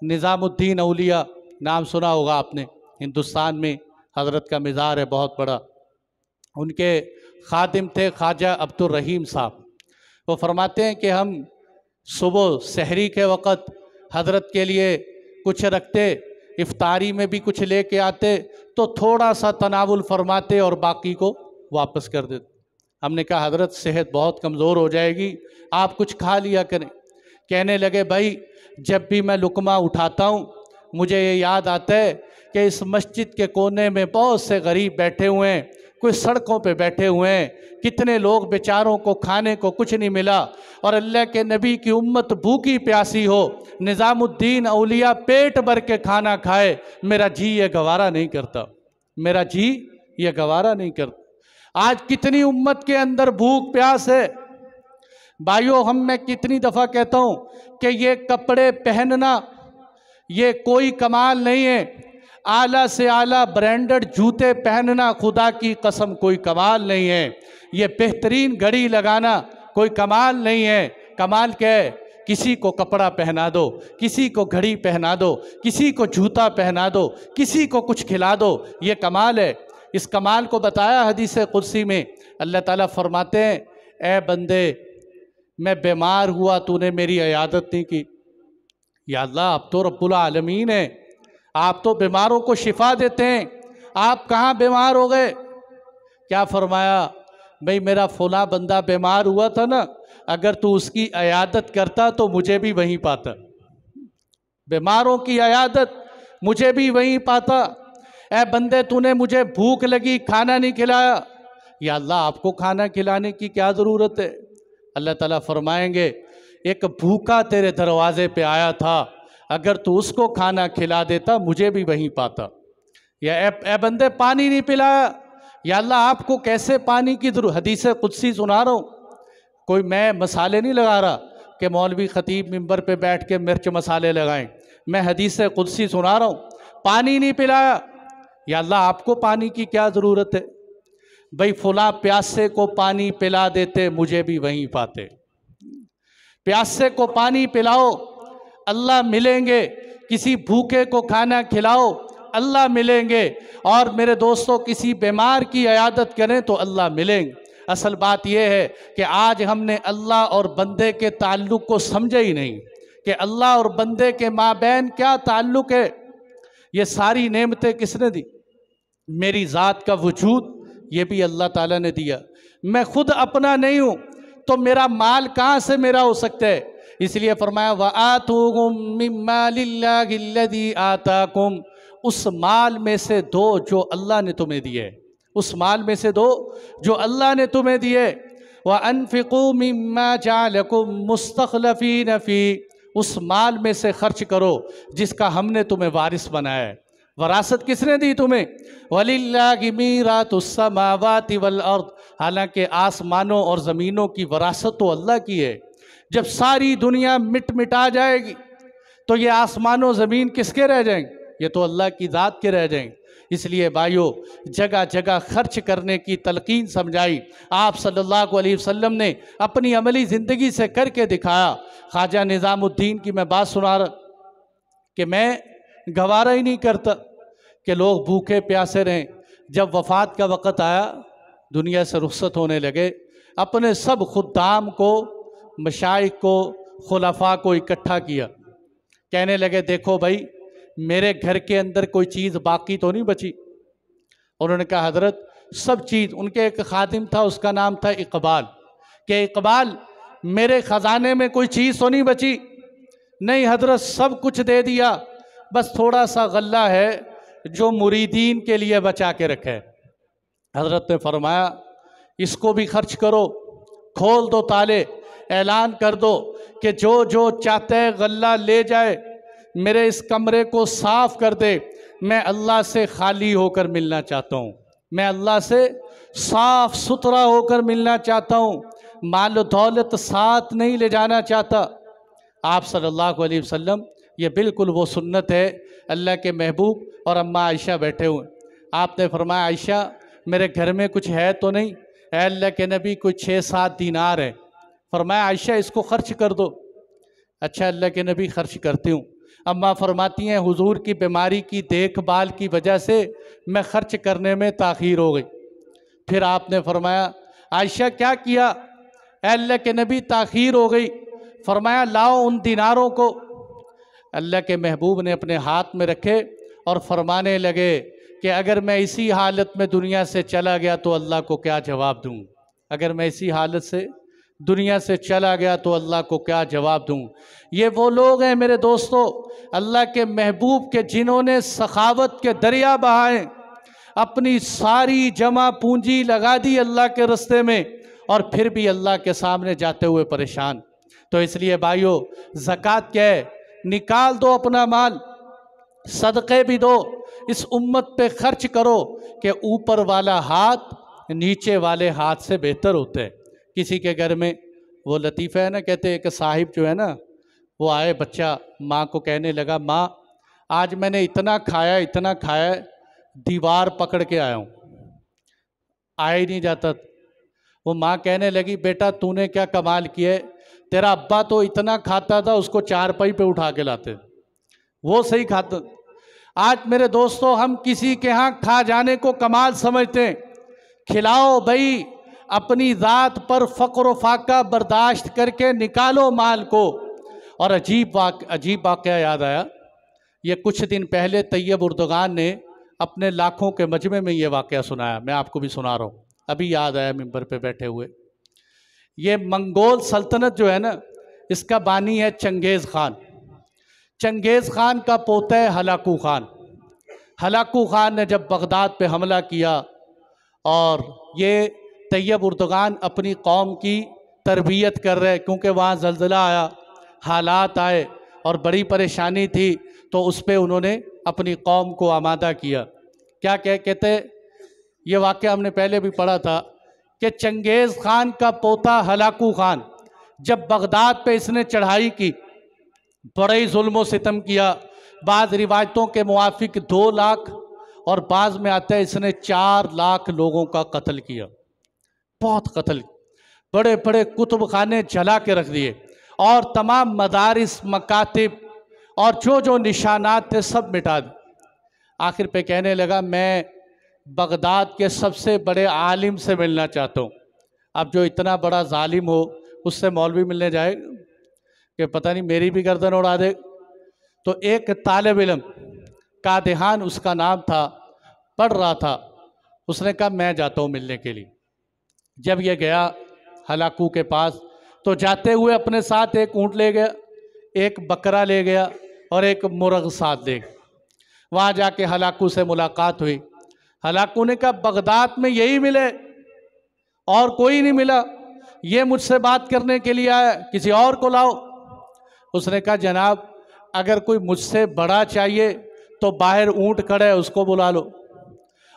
निज़ामुद्दीन औलिया, नाम सुना होगा आपने, हिंदुस्तान में हज़रत का मज़ार है बहुत बड़ा। उनके खादिम थे ख्वाजा अब्दुल रहीम साहब। वो फरमाते हैं कि हम सुबह सहरी के वक़्त हज़रत के लिए कुछ रखते, इफ्तारी में भी कुछ लेके आते, तो थोड़ा सा तनावुल फरमाते और बाकी को वापस कर देते। हमने कहा हज़रत सेहत बहुत कमज़ोर हो जाएगी, आप कुछ खा लिया करें। कहने लगे, भाई जब भी मैं लुकमा उठाता हूँ मुझे ये याद आता है कि इस मस्जिद के कोने में बहुत से गरीब बैठे हुए हैं, कोई सड़कों पे बैठे हुए हैं, कितने लोग बेचारों को खाने को कुछ नहीं मिला, और अल्लाह के नबी की उम्मत भूखी प्यासी हो, निज़ामुद्दीन औलिया पेट भर के खाना खाए, मेरा जी ये गवारा नहीं करता, मेरा जी ये गवारा नहीं करता। आज कितनी उम्मत के अंदर भूख प्यास है भाइयों। मैं कितनी दफ़ा कहता हूँ कि ये कपड़े पहनना ये कोई कमाल नहीं है, आला से आला ब्रांडेड जूते पहनना खुदा की कसम कोई कमाल नहीं है, ये बेहतरीन घड़ी लगाना कोई कमाल नहीं है। कमाल क्या है? किसी को कपड़ा पहना दो, किसी को घड़ी पहना दो, किसी को जूता पहना दो, किसी को कुछ खिला दो, ये कमाल है। इस कमाल को बताया हदीस कुदसी में, अल्लाह ताला फरमाते हैं, ए बंदे मैं बीमार हुआ तूने मेरी इयादत नहीं की। या अल्लाह, आप तो रब्बुल आलमीन है, आप तो बीमारों को शिफा देते हैं, आप कहाँ बीमार हो गए? क्या फरमाया? भाई मेरा फला बंदा बीमार हुआ था ना, अगर तू उसकी इयादत करता तो मुझे भी वहीं पाता, बीमारों की इयादत मुझे भी वहीं पाता। ए बंदे तूने मुझे भूख लगी खाना नहीं खिलाया, या अल्लाह आपको खाना खिलाने की क्या ज़रूरत है? अल्लाह ताला फरमाएंगे एक भूखा तेरे दरवाज़े पे आया था, अगर तू उसको खाना खिला देता मुझे भी वहीं पाता। या ए बंदे पानी नहीं पिलाया, या अल्लाह आपको कैसे पानी की ज़रूरत? हदीस कुदसी सुना रहा हूँ, कोई मैं मसाले नहीं लगा रहा कि मौलवी ख़तीब मिंबर पे बैठ के मिर्च मसाले लगाएं। मैं हदीस कुदसी सुना रहा हूँ, पानी नहीं पिलाया, या अल्लाह आपको पानी की क्या ज़रूरत है? भाई फुला प्यासे को पानी पिला देते मुझे भी वहीं पाते। प्यासे को पानी पिलाओ अल्लाह मिलेंगे, किसी भूखे को खाना खिलाओ अल्लाह मिलेंगे, और मेरे दोस्तों किसी बीमार की इयादत करें तो अल्लाह मिलेंगे। असल बात यह है कि आज हमने अल्लाह और बंदे के ताल्लुक़ को समझा ही नहीं कि अल्लाह और बंदे के माबैन क्या ताल्लुक़ है। ये सारी नेमतें किसने दी? मेरी ज़ात का वजूद ये भी अल्लाह ताला ने दिया। मैं खुद अपना नहीं हूँ तो मेरा माल कहाँ से मेरा हो सकता है? इसलिए फरमाया व आतूकुम मिम्मा लिल्लाहिल्लज़ी आताकुम, उस माल में से दो जो अल्लाह ने तुम्हें दिए, उस माल में से दो जो अल्लाह ने तुम्हें दिए। व अनफ़िक़ू मिम्मा जअलकुम मुस्तख़लफ़ीन फ़ी, उस माल में से खर्च करो जिसका हमने तुम्हें वारिस बनाया है। वरासत किसने दी तुम्हें? वलिल्लाहि मीरातुस समावाति वल अर्द, हालांकि आसमानों और ज़मीनों की वरासत तो अल्लाह की है। जब सारी दुनिया मिटा जाएगी तो ये आसमानों ज़मीन किसके रह जाएंगे? ये तो अल्लाह की ज़ात के रह जाएंगे। इसलिए भाइयों जगह जगह खर्च करने की तलकीन समझाई आप सल्लल्लाहु अलैहि वसल्लम ने, अपनी अमली ज़िंदगी से करके दिखाया। ख्वाजा निज़ामुद्दीन की मैं बात सुना रहा कि मैं गवारा ही नहीं करता कि लोग भूखे प्यासे रहें। जब वफ़ात का वक़्त आया, दुनिया से रुखसत होने लगे, अपने सब खुद्दाम को, मशाइख को, खुलफा को इकट्ठा किया। कहने लगे देखो भाई मेरे घर के अंदर कोई चीज़ बाकी तो नहीं बची। उन्होंने कहा हज़रत सब चीज़, उनके एक खादिम था उसका नाम था इकबाल, कि इकबाल मेरे ख़जाने में कोई चीज़ तो नहीं बची? नहीं हज़रत सब कुछ दे दिया, बस थोड़ा सा गल्ला है जो मुरीदीन के लिए बचा के रखे। हज़रत ने फरमाया इसको भी खर्च करो, खोल दो ताले, ऐलान कर दो कि जो जो चाहते है गल्ला ले जाए, मेरे इस कमरे को साफ़ कर दे। मैं अल्लाह से खाली होकर मिलना चाहता हूँ, मैं अल्लाह से साफ़ सुथरा होकर मिलना चाहता हूँ, माल दौलत साथ नहीं ले जाना चाहता। आप सल्लल्लाहु अलैहि वसल्लम, ये बिल्कुल वो सुन्नत है। अल्लाह के महबूब और अम्मा आयशा बैठे हुए, आपने फरमाया आयशा मेरे घर में कुछ है तो नहीं? अल्लाह के नबी कुछ 6-7 दीनार है। फरमाया आयशा इसको खर्च कर दो। अच्छा अल्लाह के नबी खर्च करती हूँ। अम्मा फरमाती हैं हुजूर की बीमारी की देखभाल की वजह से मैं खर्च करने में ताख़ीर हो गई। फिर आपने फरमाया आयशा क्या किया? अल्लाह के नबी ताख़ीर हो गई। फरमाया लाओ उन दिनारों को। अल्लाह के महबूब ने अपने हाथ में रखे और फरमाने लगे कि अगर मैं इसी हालत में दुनिया से चला गया तो अल्लाह को क्या जवाब दूँ? अगर मैं इसी हालत से दुनिया से चला गया तो अल्लाह को क्या जवाब दूँ? ये वो लोग हैं मेरे दोस्तों अल्लाह के महबूब के जिन्होंने सखावत के दरिया बहाए, अपनी सारी जमा पूंजी लगा दी अल्लाह के रास्ते में, और फिर भी अल्लाह के सामने जाते हुए परेशान। तो इसलिए भाइयों ज़कात क्या है? निकाल दो अपना माल, सदक़े भी दो, इस उम्मत पे खर्च करो कि ऊपर वाला हाथ नीचे वाले हाथ से बेहतर होते हैं। किसी के घर में वो लतीफ़ा है ना, कहते हैं कि साहिब जो है ना वो आए, बच्चा माँ को कहने लगा माँ आज मैंने इतना खाया दीवार पकड़ के आया हूँ, आया ही नहीं जाता। वो माँ कहने लगी बेटा तूने क्या कमाल किया है, तेरा अब्बा तो इतना खाता था उसको चारपाई पे उठा के लाते, वो सही खाता। आज मेरे दोस्तों हम किसी के यहाँ खा जाने को कमाल समझते हैं। खिलाओ भाई, अपनी ज़ात पर फ़क्र फाका बर्दाश्त करके निकालो माल को। और अजीब वाक़या याद आया, ये कुछ दिन पहले तैयब उर्दगान ने अपने लाखों के मजमे में ये वाक़या सुनाया, मैं आपको भी सुना रहा हूँ। अभी याद आया मिंबर पे बैठे हुए। ये मंगोल सल्तनत जो है ना, इसका बानी है चंगेज़ खान। चंगेज़ खान का पोता है हलाकू खान। हलाकू खान ने जब बगदाद पे हमला किया और ये तैयब उर्दगान अपनी कौम की तरबियत कर रहे, क्योंकि वहाँ ज़लज़ला आया, हालात आए और बड़ी परेशानी थी, तो उस पर उन्होंने अपनी कौम को आमादा किया। क्या कहते, ये वाक़या हमने पहले भी पढ़ा था कि चंगेज़ खान का पोता हलाकू खान जब बगदाद पे इसने चढ़ाई की, बड़े ही जुल्म सितम किया। बाज़ रिवायतों के मुआफिक 2 लाख और बाज़ में आता है इसने 4 लाख लोगों का कत्ल किया। बहुत कत्ल, बड़े बड़े कुतुब खाने जला के रख दिए और तमाम मदारिस, मकातिब और जो जो निशानात थे सब मिटा दिए। आखिर पे कहने लगा, मैं बगदाद के सबसे बड़े आलिम से मिलना चाहता हूँ। अब जो इतना बड़ा जालिम हो, उससे मौलवी मिलने जाए कि पता नहीं मेरी भी गर्दन उड़ा दे। तो एक तालिब इल्म, कादिहान उसका नाम था, पढ़ रहा था, उसने कहा मैं जाता हूँ मिलने के लिए। जब ये गया हलाकू के पास, तो जाते हुए अपने साथ एक ऊँट ले गया, एक बकरा ले गया और एक मुर्ग साथ ले गया। वहाँ जाके हलाकू से मुलाकात हुई। हलाकू ने कहा बगदाद में यही मिले और कोई नहीं मिला, ये मुझसे बात करने के लिए आया, किसी और को लाओ। उसने कहा जनाब, अगर कोई मुझसे बड़ा चाहिए तो बाहर ऊँट खड़ा है, उसको बुला लो,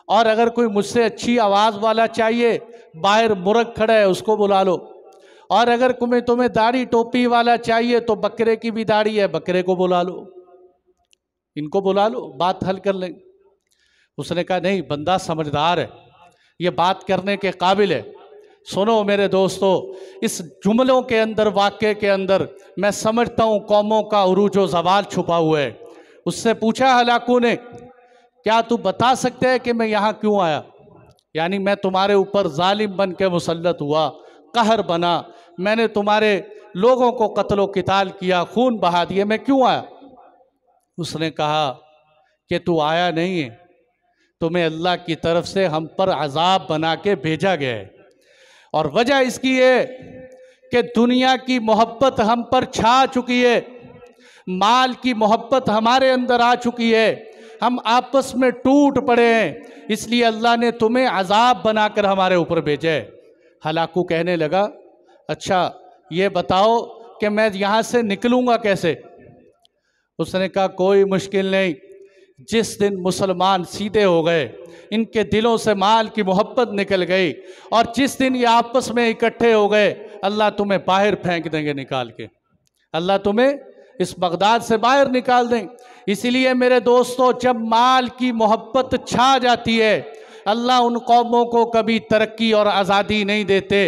और अगर कोई मुझसे अच्छी आवाज़ वाला चाहिए, बाहर मुर्ग खड़ा है, उसको बुला लो, और अगर तुम्हें दाढ़ी टोपी वाला चाहिए तो बकरे की भी दाढ़ी है, बकरे को बुला लो, इनको बुला लो, बात हल कर लेंगे। उसने कहा नहीं, बंदा समझदार है, ये बात करने के काबिल है। सुनो मेरे दोस्तों, इस जुमलों के अंदर, वाक़े के अंदर मैं समझता हूँ कौमों का उरूज व ज़वाल छुपा हुआ है। उससे पूछा हलाकू ने, क्या तू बता सकते है कि मैं यहाँ क्यों आया? यानी मैं तुम्हारे ऊपर जालिम बन के मुसल्लत हुआ, कहर बना, मैंने तुम्हारे लोगों को कत्लो किताल किया, खून बहा दिए, मैं क्यों आया? उसने कहा कि तू आया नहीं है, तुम्हें अल्लाह की तरफ से हम पर अजाब बना के भेजा गया है, और वजह इसकी है कि दुनिया की मोहब्बत हम पर छा चुकी है, माल की मोहब्बत हमारे अंदर आ चुकी है, हम आपस में टूट पड़े हैं, इसलिए अल्लाह ने तुम्हें अजाब बनाकर हमारे ऊपर भेजा है। हलाकू कहने लगा, अच्छा ये बताओ कि मैं यहाँ से निकलूँगा कैसे? उसने कहा कोई मुश्किल नहीं, जिस दिन मुसलमान सीधे हो गए, इनके दिलों से माल की मोहब्बत निकल गई, और जिस दिन ये आपस में इकट्ठे हो गए, अल्लाह तुम्हें बाहर फेंक देंगे निकाल के, अल्लाह तुम्हें इस बगदाद से बाहर निकाल देंगे। इसीलिए मेरे दोस्तों, जब माल की मोहब्बत छा जाती है, अल्लाह उन कौमों को कभी तरक्की और आज़ादी नहीं देते।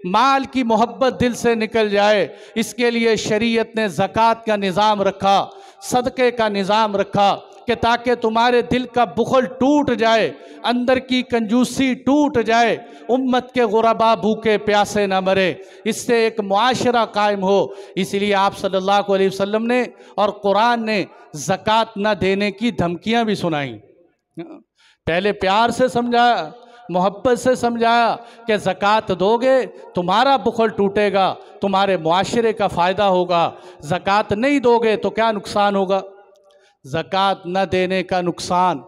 माल की मोहब्बत दिल से निकल जाए, इसके लिए शरीयत ने ज़कात का निज़ाम रखा, सदक़े का निज़ाम रखा, कि ताकि तुम्हारे दिल का बुखल टूट जाए, अंदर की कंजूसी टूट जाए, उम्मत के गुरबा भूखे प्यासे न मरे, इससे एक मुआशरा कायम हो। इसीलिए आप सल्लल्लाहु अलैहि वसल्लम ने और कुरान ने ज़कात न देने की धमकियां भी सुनाई। पहले प्यार से समझाया, मोहब्बत से समझाया कि ज़कात दोगे तुम्हारा बुखल टूटेगा, तुम्हारे मुआशरे का फ़ायदा होगा, ज़कात नहीं दोगे तो क्या नुकसान होगा? ज़कात न देने का नुकसान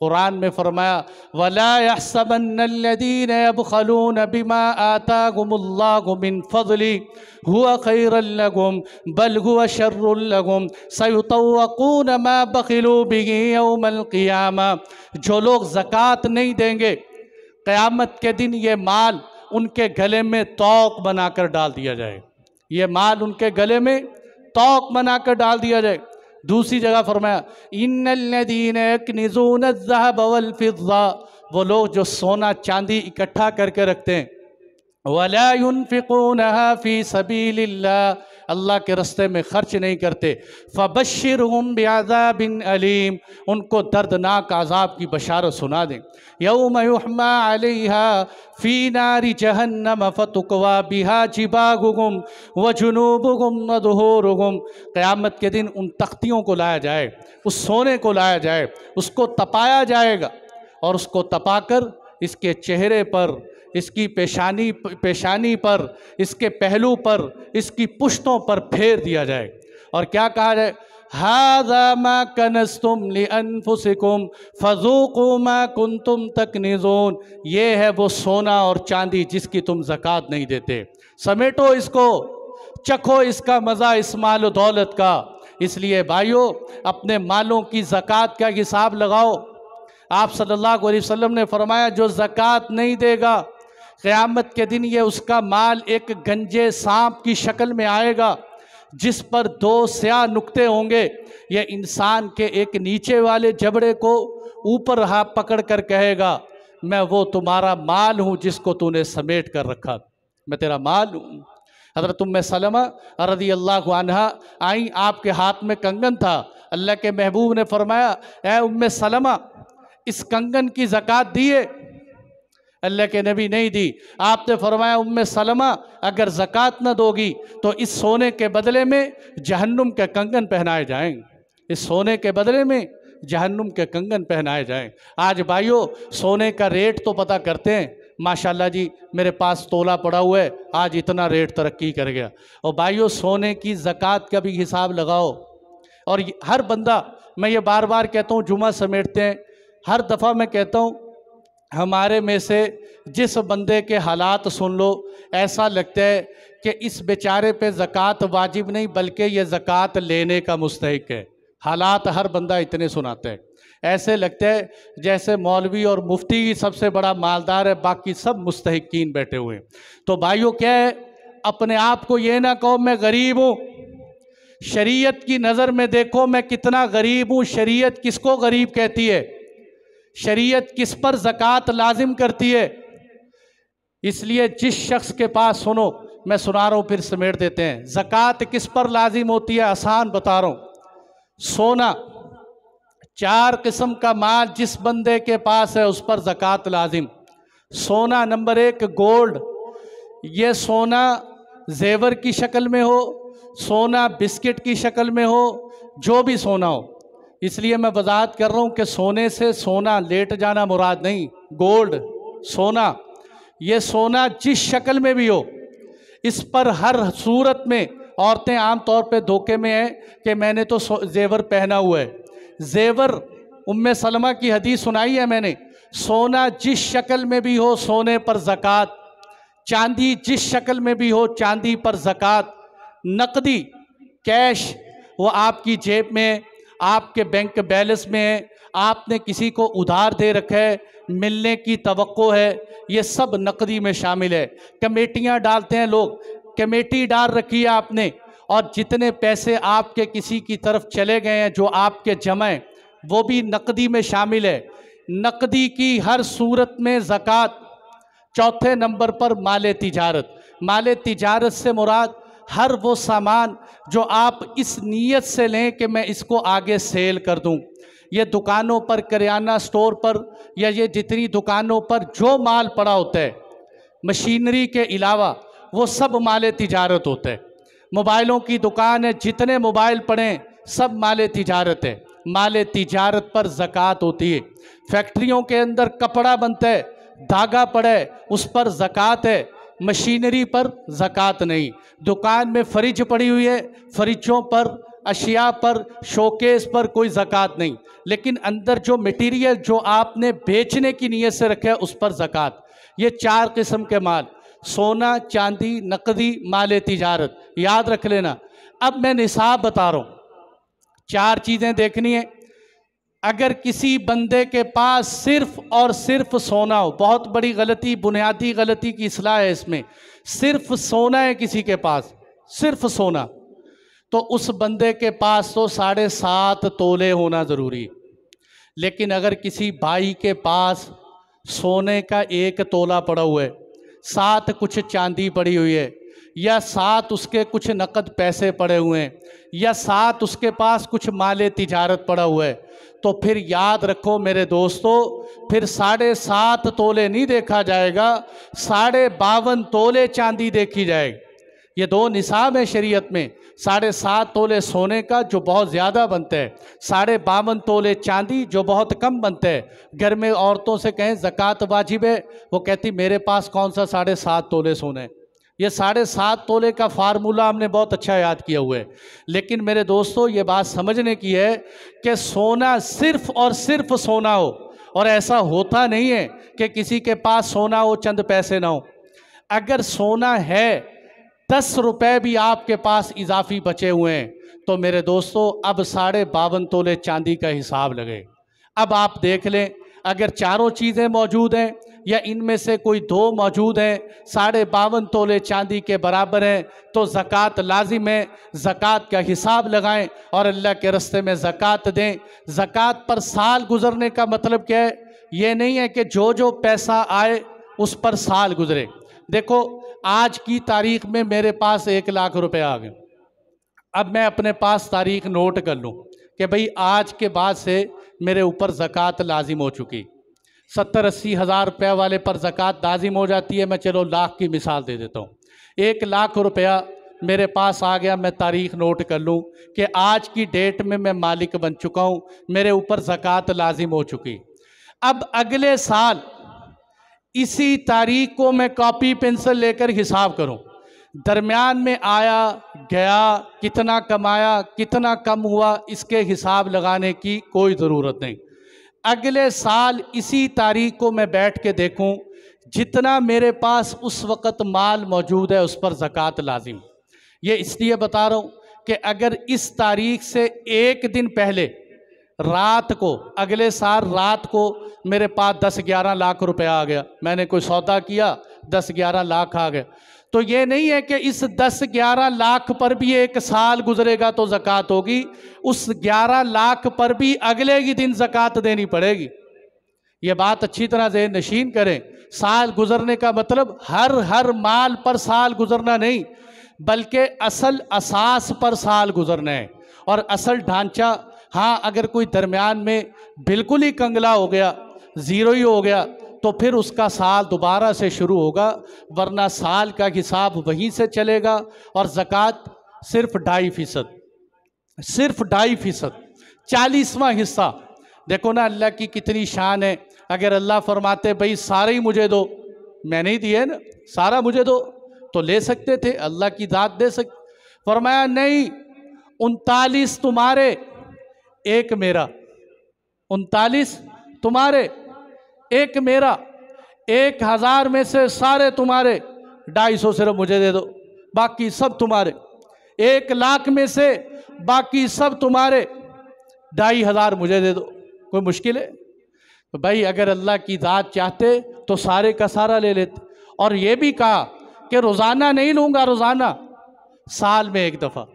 कुरान में फरमाया, वला यहसबन्नल्लज़ीना यबख़लून बिमा आताहुमुल्लाहु मिन फ़ज़ली हुवा खैरल लहुम बल हुवा शर्रुल लहुम सयुतव्वक़ून मा बख़िलू बिही यौमल क़ियामा। जो लोग ज़कात नहीं देंगे, क़यामत के दिन ये माल उनके गले में तौक बनाकर डाल दिया जाए, ये माल उनके गले में तौक बनाकर डाल दिया जाए। दूसरी जगह फरमाया, इन्नल्लज़ीना यक्निज़ून अज़्ज़हब वल फ़िज़्ज़ा, वो लोग जो सोना चांदी इकट्ठा करके रखते हैं, वला युनफ़िक़ूनहा फ़ी सबीलिल्लाह, अल्लाह के रास्ते में खर्च नहीं करते, फ़बश्शिरहुम बिअज़ाबिन अलीम, उनको दर्दनाक अज़ाब की बशारत सुना दें। यौम युहमा अलैहा फ़ी नारि जहन्नम फ़तुक्वा बिहा जिबाहुहुम व जुनूबुहुम व ज़ुहूरुहुम। क़यामत के दिन उन तख्तियों को लाया जाए, उस सोने को लाया जाए, उसको तपाया जाएगा, और उसको तपाकर इसके चेहरे पर, इसकी पेशानी पर, इसके पहलू पर, इसकी पुश्तों पर फेर दिया जाए। और क्या कहा जाए, हाज़ा मा कनज़्तुम लिअन्फुसिकुम फ़ज़ूक़ू मा कुन्तुम तकनिज़ून। ये है वो सोना और चांदी जिसकी तुम ज़कात नहीं देते, समेटो इसको, चखो इसका मज़ा, इस माल दौलत का। इसलिए भाइयों, अपने मालों की ज़कात का हिसाब लगाओ। आप सल्लल्लाहु अलैहि वसल्लम ने फरमाया, जो ज़कात नहीं देगा क़यामत के दिन ये उसका माल एक गंजे सांप की शक्ल में आएगा, जिस पर 2 स्याह नुक्ते होंगे। ये इंसान के एक नीचे वाले जबड़े को ऊपर हाथ पकड़ कर कहेगा, मैं वो तुम्हारा माल हूँ जिसको तूने समेट कर रखा, मैं तेरा माल हूँ। हज़रत उम्मे सलमा रज़ी अल्लाहु अन्हा आई, आपके हाथ में कंगन था। अल्लाह के महबूब ने फरमाया, ए उम्मे सलमा, इस कंगन की ज़कात दिए? अल्लाह के नबी नहीं दी। आपने फरमाया, उम्मे सलमा, अगर ज़कात न दोगी तो इस सोने के बदले में जहन्नुम के कंगन पहनाए जाएंगे, इस सोने के बदले में जहन्नुम के कंगन पहनाए जाएं। आज भाइयों, सोने का रेट तो पता करते हैं, माशाल्लाह जी मेरे पास तोला पड़ा हुआ है, आज इतना रेट तरक्की कर गया। और भाइयों, सोने की ज़कात का भी हिसाब लगाओ। और हर बंदा, मैं ये बार बार कहता हूँ, जुमा समेटते हैं, हर दफ़ा मैं कहता हूँ, हमारे में से जिस बंदे के हालात सुन लो, ऐसा लगता है कि इस बेचारे पे ज़कात वाजिब नहीं बल्कि ये ज़कात लेने का मुस्तहिक है। हालात हर बंदा इतने सुनाते हैं, ऐसे लगता है जैसे मौलवी और मुफ्ती ही सबसे बड़ा मालदार है, बाकी सब मुस्तहिकीन बैठे हुए हैं। तो भाइयों, क्या है, अपने आप को ये ना कहो मैं गरीब हूँ, शरीयत की नज़र में देखो मैं कितना गरीब हूँ। शरीयत किसको गरीब कहती है? शरीयत किस पर ज़कात लाजिम करती है? इसलिए जिस शख्स के पास, सुनो मैं सुना रहा हूँ फिर समेट देते हैं, ज़कात किस पर लाजिम होती है, आसान बता रहा हूँ। सोना, 4 किस्म का माल जिस बंदे के पास है उस पर ज़कात लाजिम। सोना नंबर 1 गोल्ड, ये सोना जेवर की शक्ल में हो, सोना बिस्किट की शक्ल में हो, जो भी सोना हो। इसलिए मैं वजाहत कर रहा हूँ कि सोने से सोना लेट जाना मुराद नहीं, गोल्ड सोना, ये सोना जिस शक्ल में भी हो, इस पर हर सूरत में, औरतें आम तौर पे धोखे में हैं कि मैंने तो जेवर पहना हुआ है। जेवर, उम्मे सलमा की हदीस सुनाई है मैंने, सोना जिस शक्ल में भी हो सोने पर ज़कात, चांदी जिस शक्ल में भी हो चांदी पर ज़कात, नकदी कैश वो आपकी जेब में, आपके बैंक बैलेंस में है, आपने किसी को उधार दे रखा है, मिलने की तवक्को है, ये सब नकदी में शामिल है। कमेटियां डालते हैं लोग, कमेटी डाल रखी है आपने, और जितने पैसे आपके किसी की तरफ चले गए हैं जो आपके जमा हैं, वो भी नकदी में शामिल है। नकदी की हर सूरत में ज़कात। चौथे नंबर पर माले तिजारत। माले तिजारत से मुराद हर वो सामान जो आप इस नीयत से लें कि मैं इसको आगे सेल कर दूं। ये दुकानों पर, किराना स्टोर पर, या ये जितनी दुकानों पर जो माल पड़ा होता है मशीनरी के अलावा, वो सब माले तिजारत होता है। मोबाइलों की दुकान है, जितने मोबाइल पड़े सब माले तिजारत है, माले तिजारत पर ज़कात होती है। फैक्ट्रियों के अंदर कपड़ा बनता है, धागा पड़ा है, उस पर ज़कात है, मशीनरी पर ज़कात नहीं। दुकान में फ्रिज पड़ी हुई है, फ्रिजों पर, अशिया पर, शोकेस पर कोई ज़कात नहीं, लेकिन अंदर जो मटेरियल जो आपने बेचने की नीयत से रखा है उस पर ज़कात। ये 4 किस्म के माल, सोना, चांदी, नकदी, माले तिजारत, याद रख लेना। अब मैं निसाब बता रहा हूँ, 4 चीज़ें देखनी है। अगर किसी बंदे के पास सिर्फ और सिर्फ सोना हो, बहुत बड़ी गलती, बुनियादी गलती की इस्लाह है इसमें, सिर्फ सोना है किसी के पास, सिर्फ सोना, तो उस बंदे के पास तो 7.5 तोले होना ज़रूरी। लेकिन अगर किसी भाई के पास सोने का 1 तोला पड़ा हुआ है, 7 कुछ चांदी पड़ी हुई है, या 7 उसके कुछ नकद पैसे पड़े हुए हैं, या 7 उसके पास कुछ माले तिजारत पड़ा हुआ है, तो फिर याद रखो मेरे दोस्तों, फिर 7.5 तोले नहीं देखा जाएगा, 52.5 तोले चांदी देखी जाएगी। ये 2 निसाब है शरीयत में। 7.5 तोले सोने का जो बहुत ज़्यादा बनता है, 52.5 तोले चांदी जो बहुत कम बनता है। घर में औरतों से कहें ज़कात वाजिब है, वो कहती मेरे पास कौन सा 7.5 तोले सोना है। ये 7.5 तोले का फार्मूला हमने बहुत अच्छा याद किया हुआ है। लेकिन मेरे दोस्तों ये बात समझने की है कि सोना सिर्फ़ और सिर्फ सोना हो, और ऐसा होता नहीं है कि किसी के पास सोना हो चंद पैसे ना हो। अगर सोना है 10 रुपये भी आपके पास इजाफी बचे हुए हैं, तो मेरे दोस्तों अब 52.5 तोले चांदी का हिसाब लगे। अब आप देख लें, अगर चारों चीज़ें मौजूद हैं या इनमें से कोई 2 मौजूद हैं, 52.5 तोले चांदी के बराबर हैं, तो ज़कात लाजिम है। ज़कात का हिसाब लगाएं और अल्लाह के रास्ते में ज़कात दें। ज़कात पर साल गुजरने का मतलब क्या है? ये नहीं है कि जो जो पैसा आए उस पर साल गुजरे। देखो आज की तारीख में मेरे पास 1 लाख रुपए आ गए। अब मैं अपने पास तारीख नोट कर लूँ कि भाई आज के बाद से मेरे ऊपर ज़कात लाजिम हो चुकी। 70-80 हज़ार रुपये वाले पर ज़कात लाजिम हो जाती है। मैं चलो लाख की मिसाल दे देता हूँ। 1 लाख रुपया मेरे पास आ गया, मैं तारीख नोट कर लूँ कि आज की डेट में मैं मालिक बन चुका हूँ, मेरे ऊपर ज़कात लाजिम हो चुकी। अब अगले साल इसी तारीख को मैं कॉपी पेंसिल लेकर हिसाब करूं, दरमियान में आया गया, कितना कमाया, कितना कम हुआ, इसके हिसाब लगाने की कोई ज़रूरत नहीं। अगले साल इसी तारीख को मैं बैठ के देखूं, जितना मेरे पास उस वक़्त माल मौजूद है उस पर ज़कात लाजिम। ये इसलिए बता रहा हूँ कि अगर इस तारीख से 1 दिन पहले रात को, अगले साल रात को मेरे पास 10-11 लाख रुपया आ गया, मैंने कोई सौदा किया, 10-11 लाख आ गया, तो ये नहीं है कि इस 10-11 लाख पर भी 1 साल गुजरेगा तो ज़कात होगी। उस 11 लाख पर भी अगले ही दिन ज़कात देनी पड़ेगी। ये बात अच्छी तरह ज़हन नशीन करें। साल गुजरने का मतलब हर माल पर साल गुजरना नहीं, बल्कि असल असास पर साल गुजरना है। और असल ढांचा, हाँ अगर कोई दरमियान में बिल्कुल ही कंगला हो गया, ज़ीरो ही हो गया, तो फिर उसका साल दोबारा से शुरू होगा, वरना साल का हिसाब वहीं से चलेगा। और ज़कात सिर्फ 2.5%, सिर्फ 2.5%, 40वां हिस्सा। देखो ना अल्लाह की कितनी शान है। अगर अल्लाह फरमाते भाई सारे ही मुझे दो, मैंने ही दिए ना, सारा मुझे दो, तो ले सकते थे, अल्लाह की ज़ात दे सकते। फरमाया नहीं, 39 तुम्हारे 1 मेरा, 39 तुम्हारे 1 मेरा, 1000 में से सारे तुम्हारे, 250 सिर्फ मुझे दे दो, बाकी सब तुम्हारे। 1 लाख में से बाकी सब तुम्हारे, 2500 मुझे दे दो। कोई मुश्किल है? तो भाई अगर अल्लाह की ज़ात चाहते तो सारे का सारा ले लेते। और ये भी कहा कि रोज़ाना नहीं लूँगा, रोज़ाना, साल में 1 दफ़ा,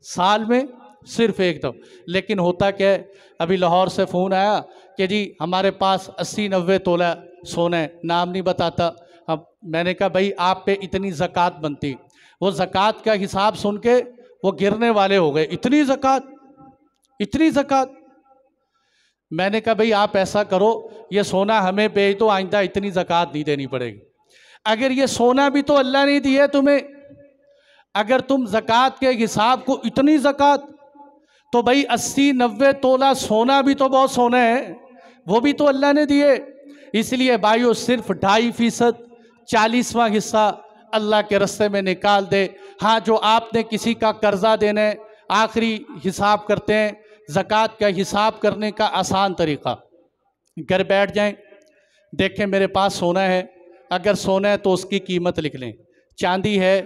साल में सिर्फ 1 दफ़ा। लेकिन होता क्या है, अभी लाहौर से फ़ोन आया कि जी हमारे पास 80-90 तोला सोना है, नाम नहीं बताता। अब मैंने कहा भाई आप पे इतनी ज़कात बनती। वो ज़कात का हिसाब सुन के वो गिरने वाले हो गए, इतनी ज़कात, इतनी ज़कात। मैंने कहा भाई आप ऐसा करो, ये सोना हमें बेच दो, आइंदा इतनी ज़कात नहीं देनी पड़ेगी। अगर ये सोना भी तो अल्लाह ने दिया तुम्हें, अगर तुम ज़कात के हिसाब को इतनी ज़कात, तो भाई 80-90 तोला सोना भी तो बहुत सोना है, वो भी तो अल्लाह ने दिए। इसलिए भाइयों सिर्फ 2.5%, 40वां हिस्सा अल्लाह के रास्ते में निकाल दे। हाँ, जो आपने किसी का कर्जा देना है, आखिरी हिसाब करते हैं। ज़कात का हिसाब करने का आसान तरीक़ा, घर बैठ जाएं, देखें मेरे पास सोना है, अगर सोना है तो उसकी कीमत लिख लें, चांदी है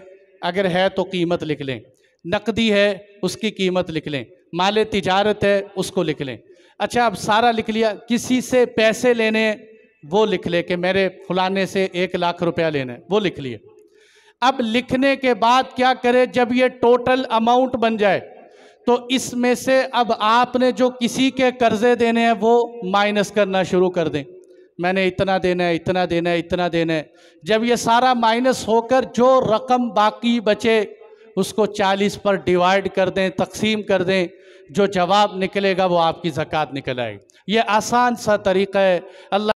अगर है तो कीमत लिख लें, नकदी है उसकी कीमत लिख लें, माल तिजारत है उसको लिख लें। अच्छा अब सारा लिख लिया, किसी से पैसे लेने हैं वो लिख ले कि मेरे फलाने से 1 लाख रुपया लेना है, वो लिख लिए। अब लिखने के बाद क्या करें, जब ये टोटल अमाउंट बन जाए तो इसमें से अब आपने जो किसी के कर्जे देने हैं वो माइनस करना शुरू कर दें। मैंने इतना देना है, इतना देना है, इतना देना है। जब ये सारा माइनस होकर जो रकम बाकी बचे उसको 40 पर डिवाइड कर दें, तकसीम कर दें, जो जवाब निकलेगा वो आपकी ज़कात निकल आएगी। ये आसान सा तरीक़ा है। अल्लाह